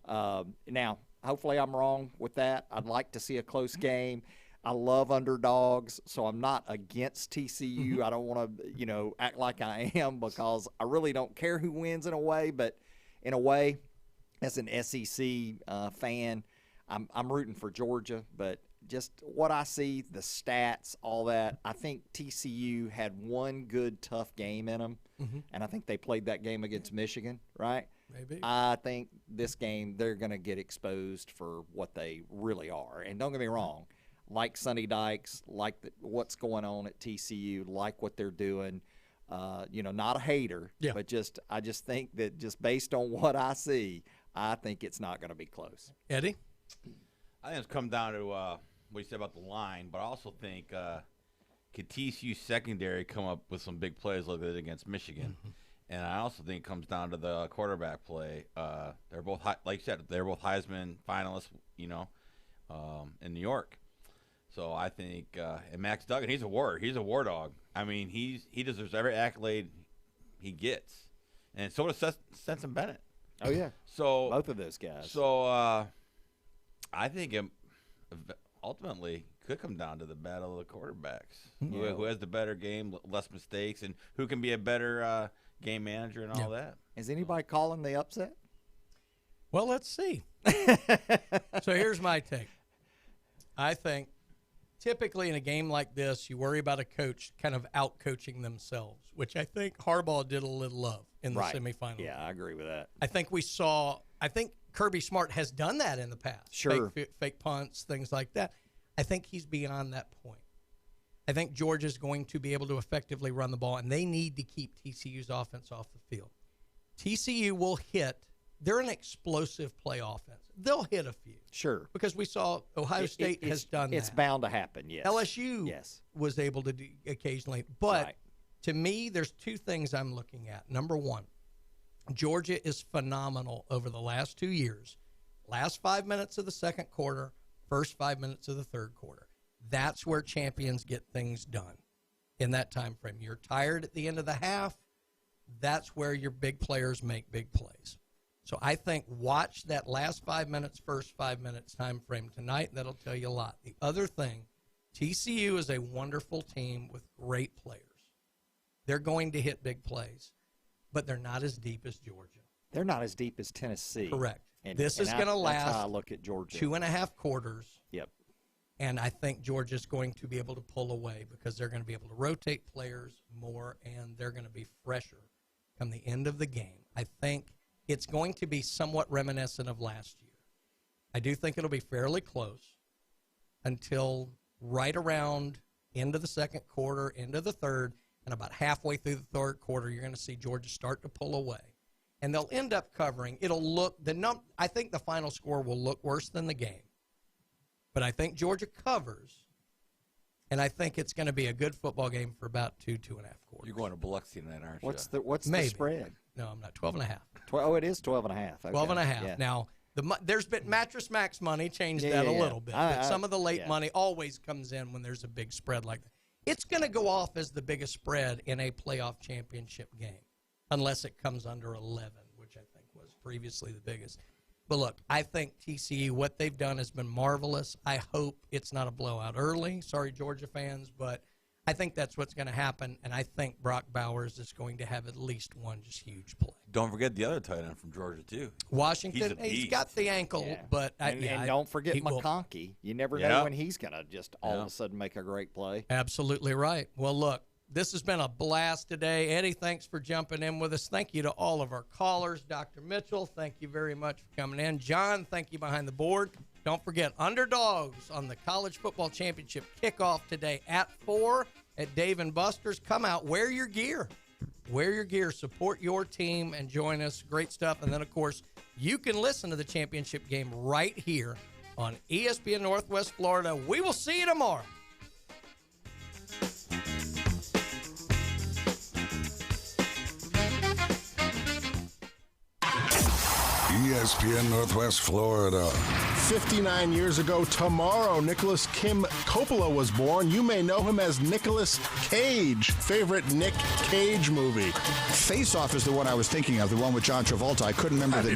Wow. Now, hopefully I'm wrong with that. I'd like to see a close game. I love underdogs, so I'm not against TCU. I don't want to, act like I am because I really don't care who wins in a way. But in a way, as an SEC fan, I'm rooting for Georgia. But just what I see, the stats, all that, I think TCU had one good, tough game in them. Mm-hmm. And I think they played that game against Michigan, right? Maybe. I think this game they're going to get exposed for what they really are. And don't get me wrong, like Sonny Dykes, like what's going on at TCU, like what they're doing. Not a hater, but I just think that just based on what I see, I think it's not going to be close. Eddie? I think it's come down to what you said about the line, but I also think could TCU secondary come up with some big plays like they did against Michigan. Mm-hmm. And I also think it comes down to the quarterback play. They're both, like you said, they're both Heisman finalists, in New York. So I think, and Max Duggan, he's a war dog. I mean, he deserves every accolade he gets, and so does Stetson Bennett. Oh yeah. So both of those guys. So I think it ultimately could come down to the battle of the quarterbacks. Yeah. Who has the better game, less mistakes, and who can be a better game manager and all that. Is anybody calling the upset? Well, let's see. So here's my take. I think typically in a game like this, you worry about a coach kind of out-coaching themselves, which I think Harbaugh did a little of in the semifinal. Yeah, I agree with that. I think Kirby Smart has done that in the past. Sure. Fake punts, things like that. I think he's beyond that point. I think Georgia's going to be able to effectively run the ball, and they need to keep TCU's offense off the field. TCU will hit. They're an explosive play offense. They'll hit a few. Sure. Because we saw Ohio State has done that. It's bound to happen, yes. LSU was able to do occasionally. But to me, there's two things I'm looking at. Number one, Georgia is phenomenal over the last 2 years. Last 5 minutes of the second quarter, first 5 minutes of the third quarter. That's where champions get things done in that time frame. You're tired at the end of the half. That's where your big players make big plays. So I think watch that last 5 minutes, first 5 minutes time frame tonight. That'll tell you a lot. The other thing, TCU is a wonderful team with great players. They're going to hit big plays, but they're not as deep as Georgia. They're not as deep as Tennessee. Correct. And this is going to last that's how I look at Georgia. 2.5 quarters. Yep. And I think Georgia's going to be able to pull away because they're going to be able to rotate players more, and they're going to be fresher come the end of the game. I think it's going to be somewhat reminiscent of last year. I do think it'll be fairly close until right around end of the second quarter, end of the third, and about halfway through the third quarter, you're going to see Georgia start to pull away. And they'll end up covering. It'll look I think the final score will look worse than the game. But I think Georgia covers, and I think it's going to be a good football game for about 2.5 quarters. You're going to Biloxi tonight, aren't you? What's the spread? No, I'm not. 12.5. Oh, it is 12.5. Okay. 12.5. Yeah. Now, there's been Mattress Max money changed that a little bit. But some of the late money always comes in when there's a big spread like that. It's going to go off as the biggest spread in a playoff championship game, unless it comes under 11, which I think was previously the biggest. But look, I think TCU, what they've done has been marvelous. I hope it's not a blowout early. Sorry, Georgia fans, but I think that's what's going to happen, and I think Brock Bowers is going to have at least one just huge play. Don't forget the other tight end from Georgia, too. Washington, he's got the ankle, but and don't forget McConkey. You never know when he's going to just all of a sudden make a great play. Absolutely right. Well, look, this has been a blast today. Eddie, thanks for jumping in with us. Thank you to all of our callers. Dr. Mitchell, thank you very much for coming in. John, thank you behind the board. Don't forget, Underdogs on the College Football Championship kickoff today at 4 at Dave & Buster's. Come out, wear your gear. Wear your gear, support your team, and join us. Great stuff. And then, of course, you can listen to the championship game right here on ESPN Northwest Florida. We will see you tomorrow. ESPN Northwest Florida. 59 years ago tomorrow, Nicholas Kim Coppola was born. You may know him as Nicolas Cage. Favorite Nick Cage movie? Face Off is the one I was thinking of, the one with John Travolta. I couldn't remember the